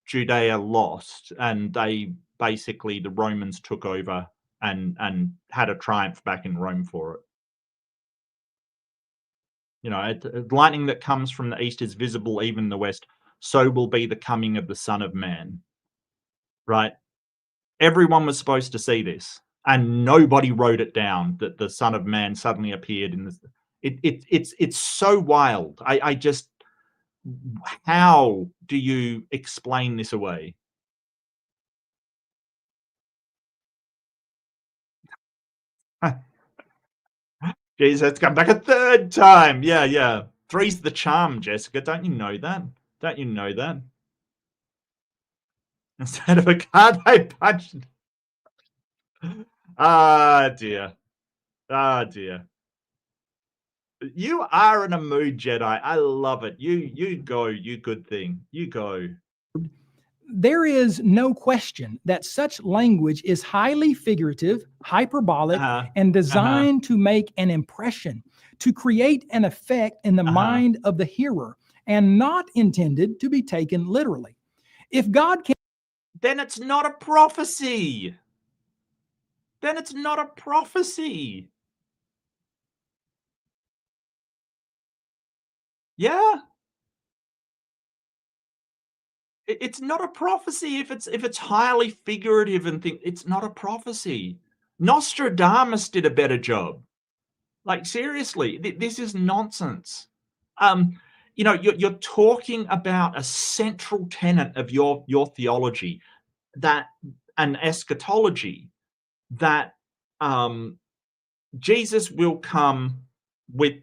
Judea lost, and they basically, the Romans took over and had a triumph back in Rome for it. Lightning that comes from the east is visible even in the west. So will be the coming of the Son of Man. Right? Everyone was supposed to see this, and nobody wrote it down that the Son of Man suddenly appeared in this. It's so wild. I just, how do you explain this away? Jesus has come back a third time. Yeah, yeah. Three's the charm, Jessica. Don't you know that? Don't you know that? instead of a card they punched. Ah, dear. Ah, dear. You are in a mood, Jedi. I love it. You go, you good thing. You go. There is no question that such language is highly figurative, hyperbolic, Uh-huh. and Uh-huh. designed to make an impression, to create an effect in the Uh-huh. mind of the hearer, and not intended to be taken literally. If God can Then it's not a prophecy. Then it's not a prophecy. Yeah. It's not a prophecy if it's highly figurative and think it's not a prophecy. Nostradamus did a better job. Like seriously, this is nonsense. Um, you're talking about a central tenet of your theology, that an eschatology, that um, Jesus will come with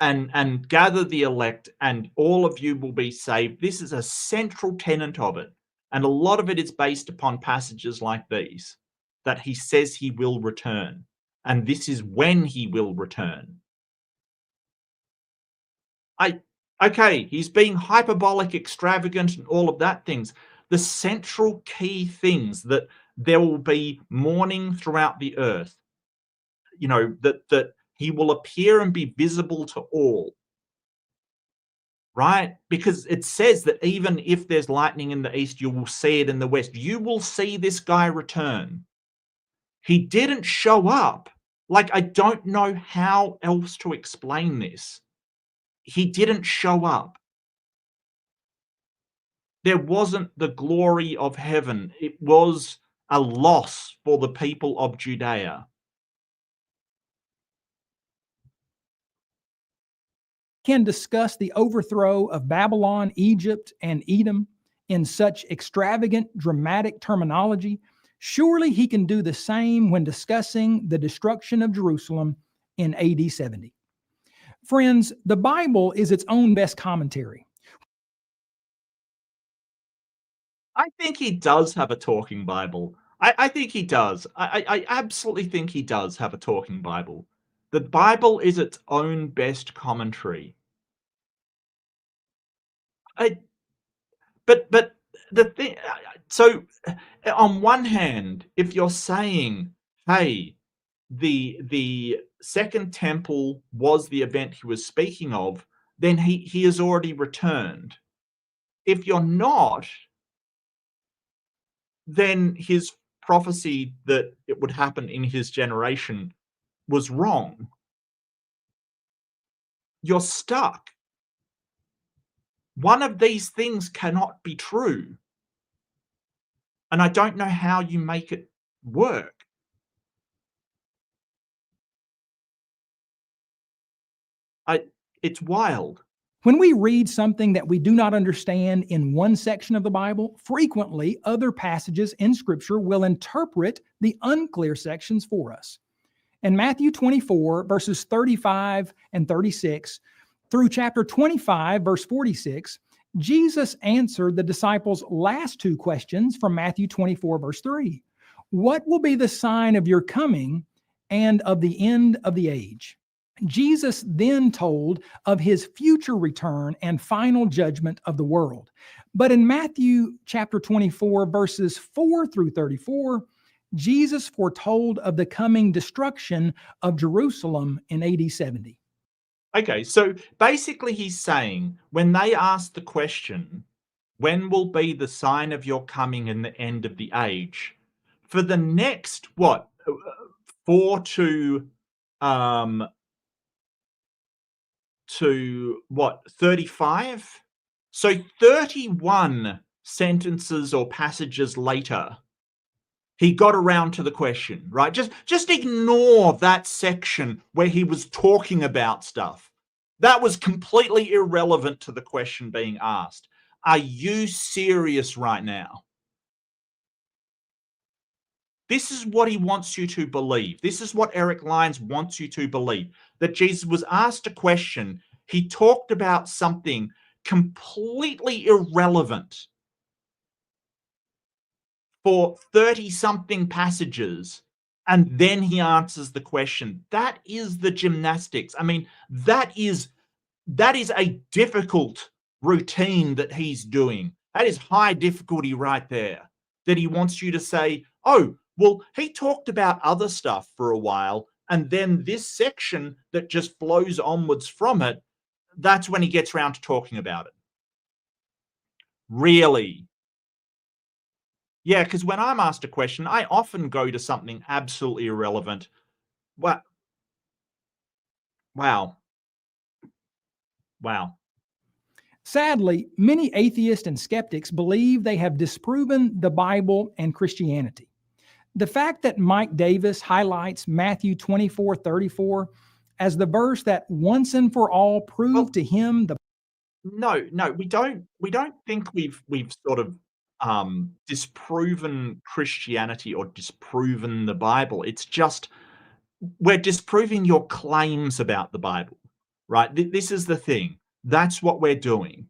and gather the elect, and all of you will be saved. This is a central tenet of it, and a lot of it is based upon passages like these, that he says he will return, and this is when he will return. I Okay, he's being hyperbolic, extravagant, and all of that things. The central key things, that there will be mourning throughout the earth, that he will appear and be visible to all, right? Because it says that even if there's lightning in the east, you will see it in the west. You will see this guy return. He didn't show up. Like, I don't know how else to explain this. He didn't show up. There wasn't the glory of heaven. It was a loss for the people of Judea. discuss the overthrow of Babylon, Egypt, and Edom in such extravagant, dramatic terminology, surely he can do the same when discussing the destruction of Jerusalem in AD 70. Friends, the Bible is its own best commentary. I think he does have a talking Bible. I think he does. I absolutely think he does have a talking Bible. The Bible is its own best commentary. I, but the thing, so on one hand, if you're saying, hey, the second temple was the event he was speaking of, then he has already returned. If you're not, then his prophecy that it would happen in his generation was wrong. You're stuck. One of these things cannot be true. And I don't know how you make it work. It's wild. When we read something that we do not understand in one section of the Bible, frequently other passages in Scripture will interpret the unclear sections for us. In Matthew 24, verses 35 and 36, through chapter 25, verse 46, Jesus answered the disciples' last two questions from Matthew 24, verse 3. What will be the sign of your coming and of the end of the age? Jesus then told of his future return and final judgment of the world. But in Matthew chapter 24, verses 4 through 34, Jesus foretold of the coming destruction of Jerusalem in AD 70. Okay, so basically he's saying, when they ask the question, when will be the sign of your coming and the end of the age? For the next, 4 to 35? So 31 sentences or passages later, he got around to the question, right? Just ignore that section where he was talking about stuff. That was completely irrelevant to the question being asked. Are you serious right now? This is what he wants you to believe. This is what Eric Lyons wants you to believe, that Jesus was asked a question. He talked about something completely irrelevant. for 30-something passages, and then he answers the question. That is the gymnastics. I mean, that is a difficult routine that he's doing. That is high difficulty right there. That he wants you to say, oh, well, he talked about other stuff for a while, and then this section that just flows onwards from it, that's when he gets around to talking about it. Really? Yeah, because when I'm asked a question, I often go to something absolutely irrelevant. What? Wow. Wow. Sadly, many atheists and skeptics believe they have disproven the Bible and Christianity. The fact that Mike Davis highlights Matthew 24:34 as the verse that once and for all proved to him the No, we don't think we've sort of disproven Christianity or disproven the Bible. It's just we're disproving your claims about the Bible, right? This is the thing. That's what we're doing.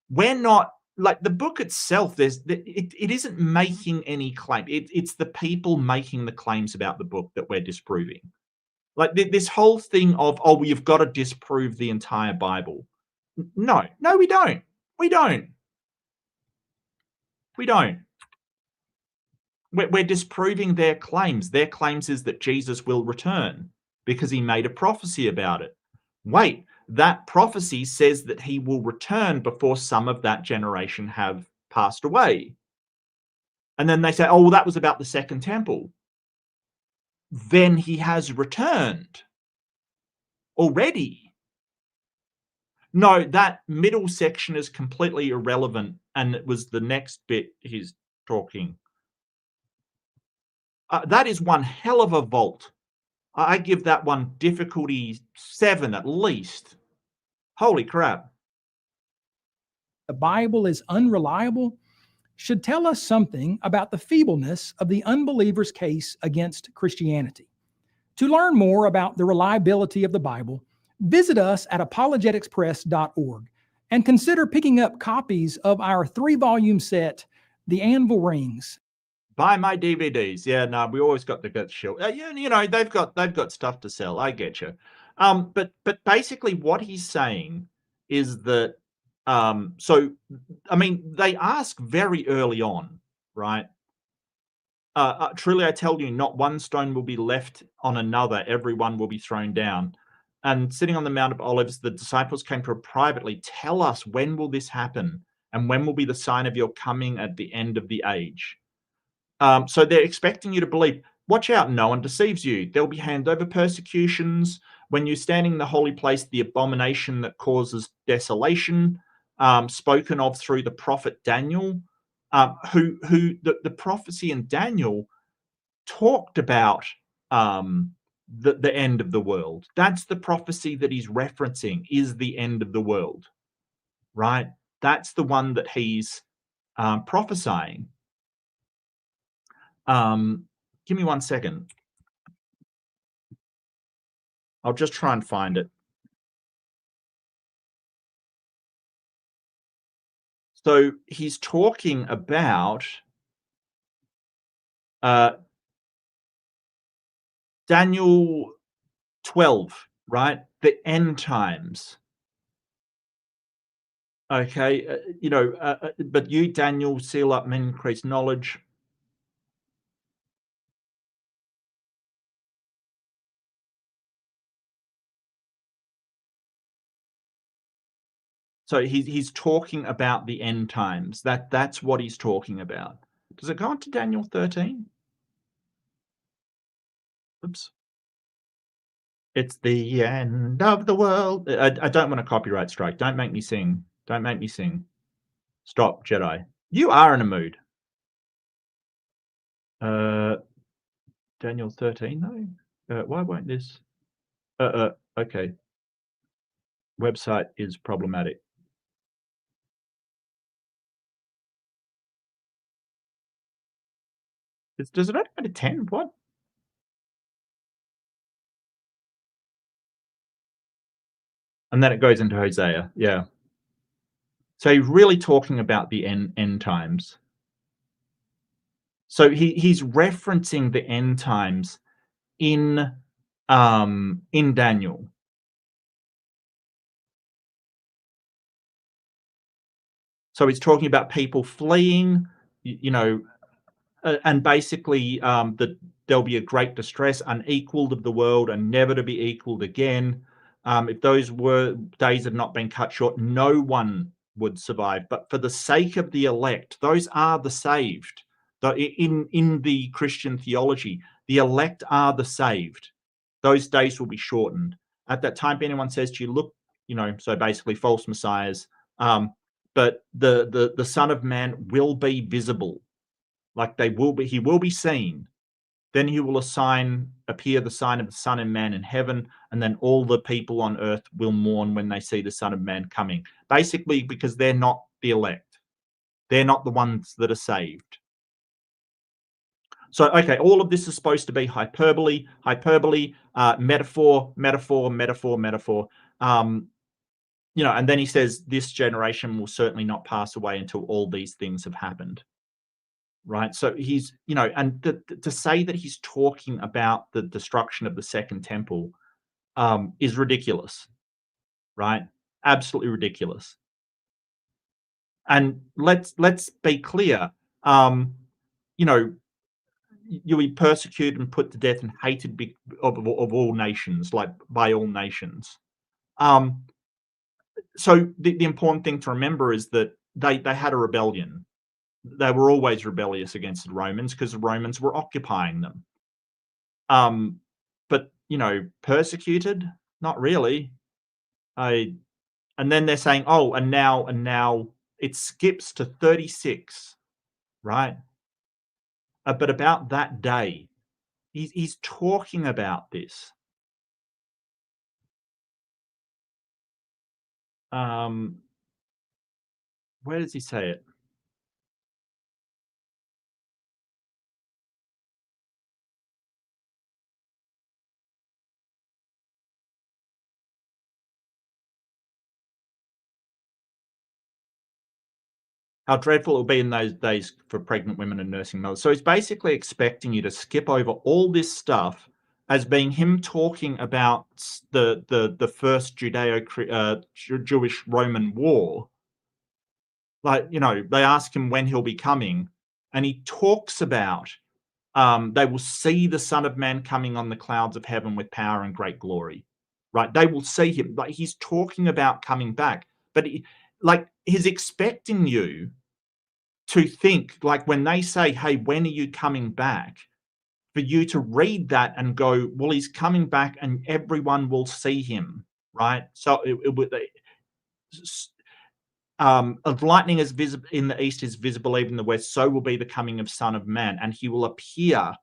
We're not like the book itself. It isn't making any claim. It's the people making the claims about the book that we're disproving. Like this whole thing of, oh, we've got to disprove the entire Bible. No, we don't. We don't. We don't. We're disproving their claims. Their claims is that Jesus will return because he made a prophecy about it. Wait, that prophecy says that he will return before some of that generation have passed away. And then they say, oh, well, that was about the second temple. Then he has returned already. No, that middle section is completely irrelevant. And it was the next bit he's talking. That is one hell of a vault. I give that one difficulty 7 at least. Holy crap. Bible is unreliable should tell us something about the feebleness of the unbeliever's case against Christianity. To learn more about the reliability of the Bible, visit us at apologeticspress.org and consider picking up copies of our 3-volume set, The Anvil Rings. Buy my DVDs. Yeah, no, we always got the good show. Yeah, you know, they've got stuff to sell. I get you. But basically what he's saying is that so I mean, they ask very early on, right? Truly I tell you, not one stone will be left on another, everyone will be thrown down. And sitting on the Mount of Olives, the disciples came to her privately, tell us, when will this happen? And when will be the sign of your coming at the end of the age? So they're expecting you to believe, watch out, no one deceives you. There'll be hand over persecutions. When you're standing in the holy place, the abomination that causes desolation, spoken of through the prophet Daniel, who the prophecy in Daniel talked about the end of the world. That's the prophecy that he's referencing, is the end of the world, right? That's the one that he's prophesying. Give me 1 second. I'll just try and find it. So he's talking about Daniel 12, right? The end times. Okay, but you, Daniel, seal up men, increase knowledge. So he's talking about the end times. That's what he's talking about. Does it go on to Daniel 13? Oops. It's the end of the world. I don't want a copyright strike. Don't make me sing. Don't make me sing. Stop, Jedi. You are in a mood. Daniel 13, though? Why won't this? Okay. Website is problematic. Does it only go to 10? What? And then it goes into Hosea. Yeah. So he's really talking about the end times. So he's referencing the end times in Daniel. So he's talking about people fleeing, you know, and basically that there'll be a great distress, unequaled of the world, and never to be equaled again. If those days had not been cut short, no one would survive. But for the sake of the elect, those are the saved. In the Christian theology, the elect are the saved. Those days will be shortened. At that time, if anyone says to you, look, so basically false messiahs, but the Son of Man will be visible, like he will be seen. Then he will appear the sign of the Son of Man in heaven, and then all the people on earth will mourn when they see the Son of Man coming. Basically, because they're not the elect. They're not the ones that are saved. So, okay, all of this is supposed to be hyperbole, metaphor. And then he says, this generation will certainly not pass away until all these things have happened. Right. So he's, and to say that he's talking about the destruction of the second temple is ridiculous. Right. Absolutely ridiculous. And let's be clear. You'll be persecuted and put to death and hated of all nations, like by all nations. So the important thing to remember is that they had a rebellion. They were always rebellious against the Romans because the Romans were occupying them. But persecuted? Not really. And then they're saying, oh, and now it skips to 36, right? But about that day, he's talking about this. Where does he say it? How dreadful it will be in those days for pregnant women and nursing mothers. So he's basically expecting you to skip over all this stuff as being him talking about the first Jewish Roman war. Like, they ask him when he'll be coming, and he talks about they will see the Son of Man coming on the clouds of heaven with power and great glory. Right? They will see him. Like, he's talking about coming back, but he's expecting you to think, like, when they say, hey, when are you coming back, for you to read that and go, well, he's coming back and everyone will see him, right? So of lightning is visible in the east, is visible even in the west, so will be the coming of Son of Man, and he will appear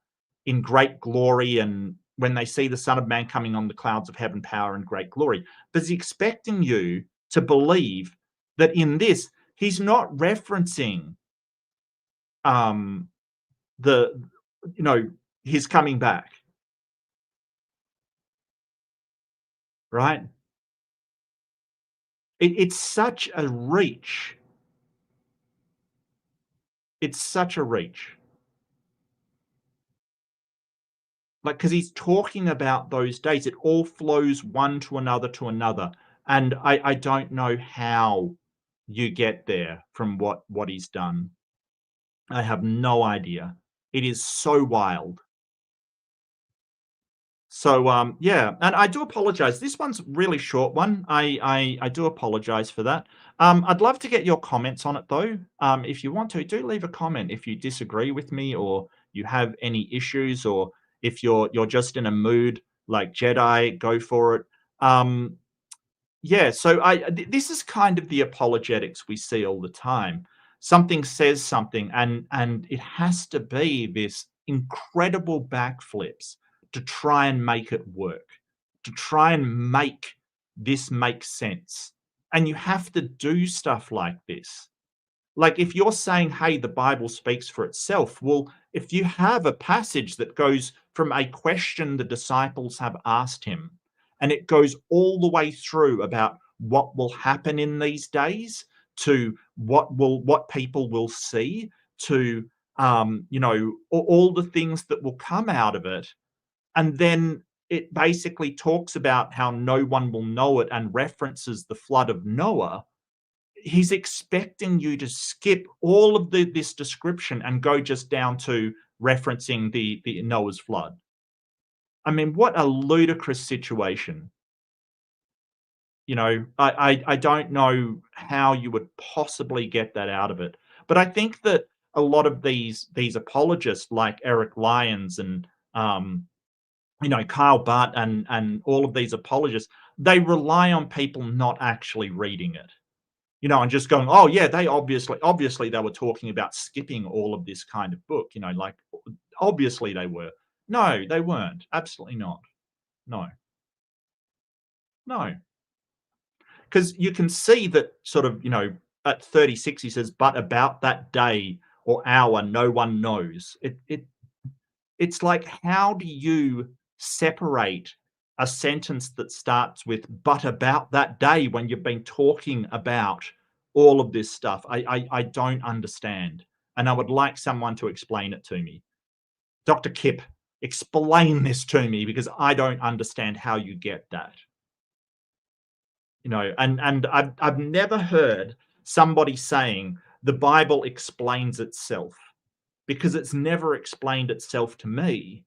in great glory, and when they see the Son of Man coming on the clouds of heaven, power and great glory. But he's expecting you to believe that in this, he's not referencing he's coming back, right? It's such a reach. It's such a reach. Like, because he's talking about those days. It all flows one to another. And I don't know how you get there from what he's done. I have no idea. It is so wild. So yeah, and I do apologize. This one's a really short one. I do apologize for that. I'd love to get your comments on it though. If you want to, do leave a comment if you disagree with me, or you have any issues, or if you're just in a mood like Jedi, go for it. Yeah, so this is kind of the apologetics we see all the time. Something says something, and it has to be this incredible backflips to try and make it work, to try and make this make sense. And you have to do stuff like this. Like, if you're saying, hey, the Bible speaks for itself, well, if you have a passage that goes from a question the disciples have asked him, and it goes all the way through about what will happen in these days, to what people will see, to you know, all the things that will come out of it. And then it basically talks about how no one will know it and references the flood of Noah. He's expecting you to skip all of this description and go just down to referencing the Noah's flood. I mean, what a ludicrous situation. You know, I don't know how you would possibly get that out of it. But I think that a lot of these apologists like Eric Lyons and you know, Kyle Butt and all of these apologists, they rely on people not actually reading it. You know, and just going, oh yeah, they obviously they were talking about skipping all of this kind of book, you know, like obviously they were. No, they weren't. Absolutely not. No. No. Because you can see that sort of, you know, at 36 he says, but about that day or hour no one knows. It's like, how do you separate a sentence that starts with but about that day when you've been talking about all of this stuff? I don't understand. And I would like someone to explain it to me. Dr. Kip, explain this to me because I don't understand how you get that. You know, and I've never heard somebody saying the Bible explains itself, because it's never explained itself to me.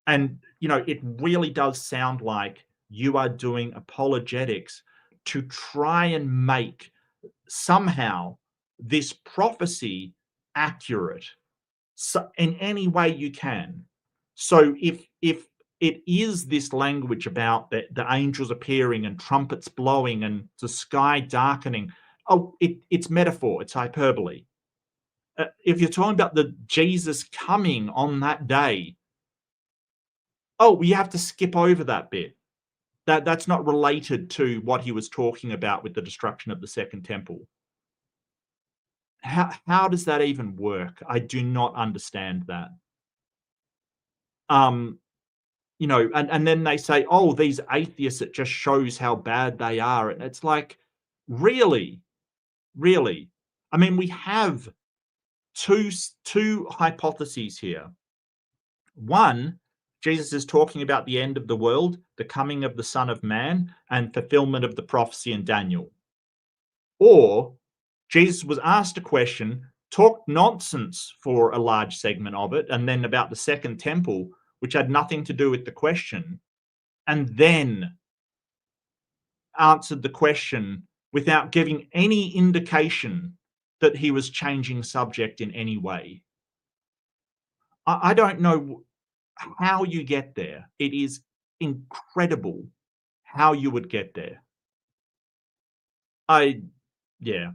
And, you know, it really does sound like you are doing apologetics to try and make somehow this prophecy accurate, so in any way you can. So if it is this language about the angels appearing and trumpets blowing and the sky darkening, oh, it's metaphor, it's hyperbole. If you're talking about the Jesus coming on that day, oh, we have to skip over that bit. That's not related to what he was talking about with the destruction of the second temple. How does that even work? I do not understand that. You know, and then they say, oh, these atheists, it just shows how bad they are. And it's like, really? Really? I mean, we have two hypotheses here. One, Jesus is talking about the end of the world, the coming of the Son of Man, and fulfillment of the prophecy in Daniel. Or Jesus was asked a question, talked nonsense for a large segment of it, and then about the second temple, which had nothing to do with the question, and then answered the question without giving any indication that he was changing subject in any way. I don't know how you get there. It is incredible how you would get there. Yeah.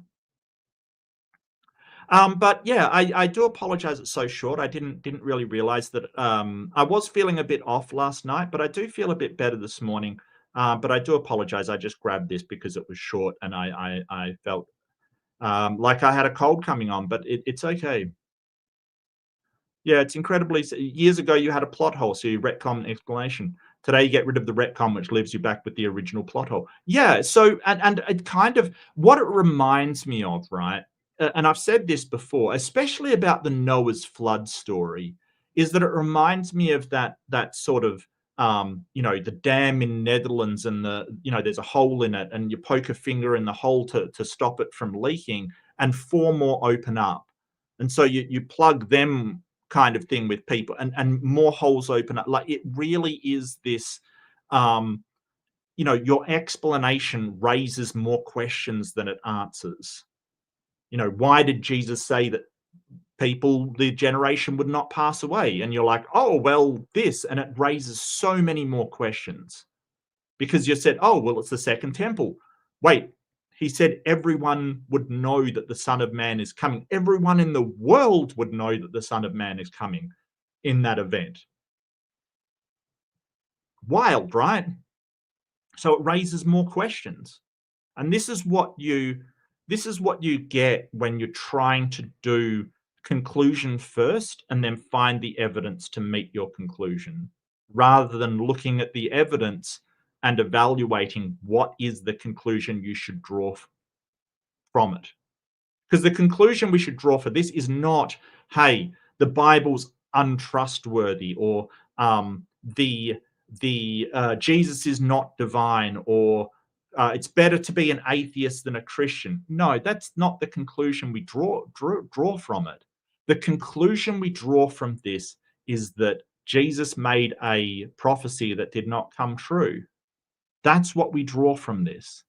But yeah, I do apologize it's so short. I didn't really realize that I was feeling a bit off last night, but I do feel a bit better this morning. But I do apologize. I just grabbed this because it was short and I felt like I had a cold coming on, but it's okay. Yeah, it's incredibly. Years ago, you had a plot hole, so you retcon explanation. Today, you get rid of the retcon, which leaves you back with the original plot hole. Yeah, so and it kind of what it reminds me of, right? And I've said this before, especially about the Noah's flood story, is that it reminds me of that sort of you know, the dam in Netherlands, and there's a hole in it, and you poke a finger in the hole to stop it from leaking, and four more open up, and so you plug them kind of thing with people, and more holes open up. Like, it really is this you know, your explanation raises more questions than it answers. You know, why did Jesus say that the generation would not pass away? And you're like, oh, well, this, and it raises so many more questions because you said, oh, well, it's the second temple. Wait, he said everyone would know that the Son of Man is coming. Everyone in the world would know that the Son of Man is coming in that event. Wild, right? So it raises more questions. And this is what you get when you're trying to do conclusion first and then find the evidence to meet your conclusion, rather than looking at the evidence and evaluating what is the conclusion you should draw from it. Because the conclusion we should draw for this is not hey, the Bible's untrustworthy, or the Jesus is not divine, or it's better to be an atheist than a Christian. No, that's not the conclusion we draw from it. The conclusion we draw from this is that Jesus made a prophecy that did not come true. That's what we draw from this,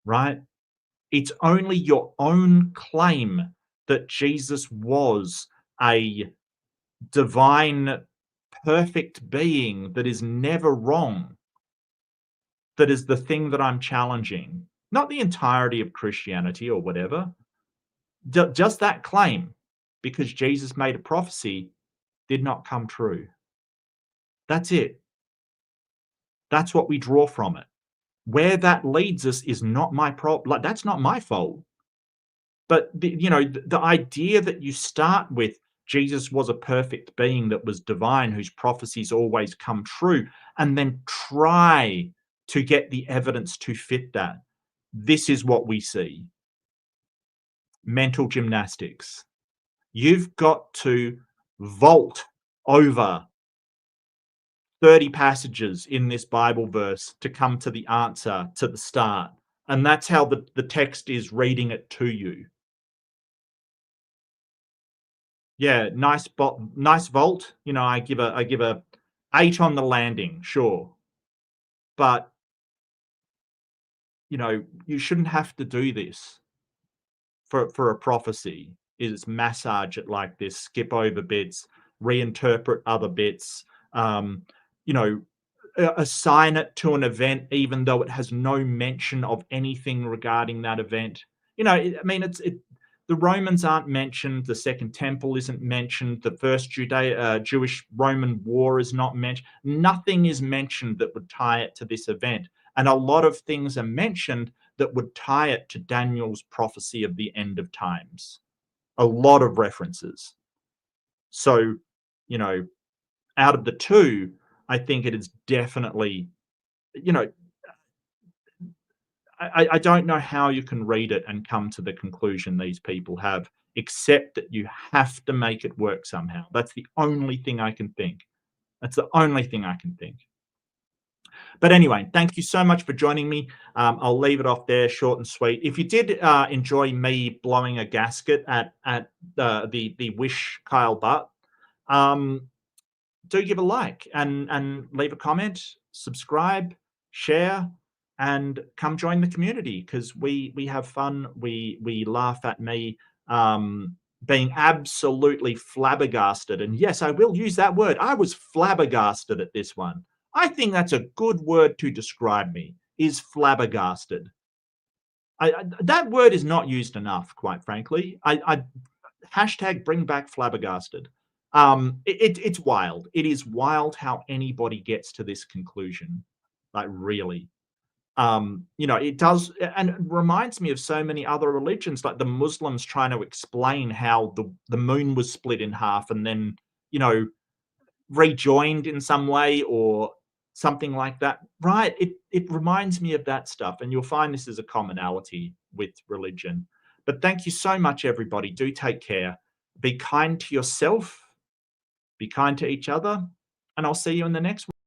right? It's only your own claim that Jesus was a divine, perfect being that is never wrong that is the thing that I'm challenging. Not the entirety of Christianity or whatever. Just that claim, because Jesus made a prophecy, did not come true. That's it. That's what we draw from it. Where that leads us is not my problem. Like, that's not my fault. But the idea that you start with Jesus was a perfect being that was divine, whose prophecies always come true, and then try to get the evidence to fit that. This is what we see. Mental gymnastics. You've got to vault over 30 passages in this Bible verse to come to the answer to the start. And that's how the text is reading it to you. Yeah, nice vault. I give a 8 on the landing, sure. But you shouldn't have to do this for a prophecy, is massage it like this, skip over bits, reinterpret other bits, assign it to an event even though it has no mention of anything regarding that event. The Romans aren't mentioned, the Second Temple isn't mentioned, the first Jewish-Roman war is not mentioned. Nothing is mentioned that would tie it to this event. And a lot of things are mentioned that would tie it to Daniel's prophecy of the end of times. A lot of references. So, out of the two, I think it is definitely, I don't know how you can read it and come to the conclusion these people have, except that you have to make it work somehow. That's the only thing I can think. That's the only thing I can think. But anyway, thank you so much for joining me. I'll leave it off there, short and sweet. If you did enjoy me blowing a gasket at the Wish Kyle Butt, do give a like and leave a comment, subscribe, share, and come join the community, because we have fun. We laugh at me being absolutely flabbergasted. And yes, I will use that word. I was flabbergasted at this one. I think that's a good word to describe me, is flabbergasted. That word is not used enough, quite frankly. Hashtag bring back flabbergasted. It's wild. It is wild how anybody gets to this conclusion. Like, really. It does, and it reminds me of so many other religions, like the Muslims trying to explain how the moon was split in half and then, rejoined in some way or something like that. Right. It reminds me of that stuff. And you'll find this is a commonality with religion. But thank you so much, everybody. Do take care. Be kind to yourself. Be kind to each other. And I'll see you in the next one.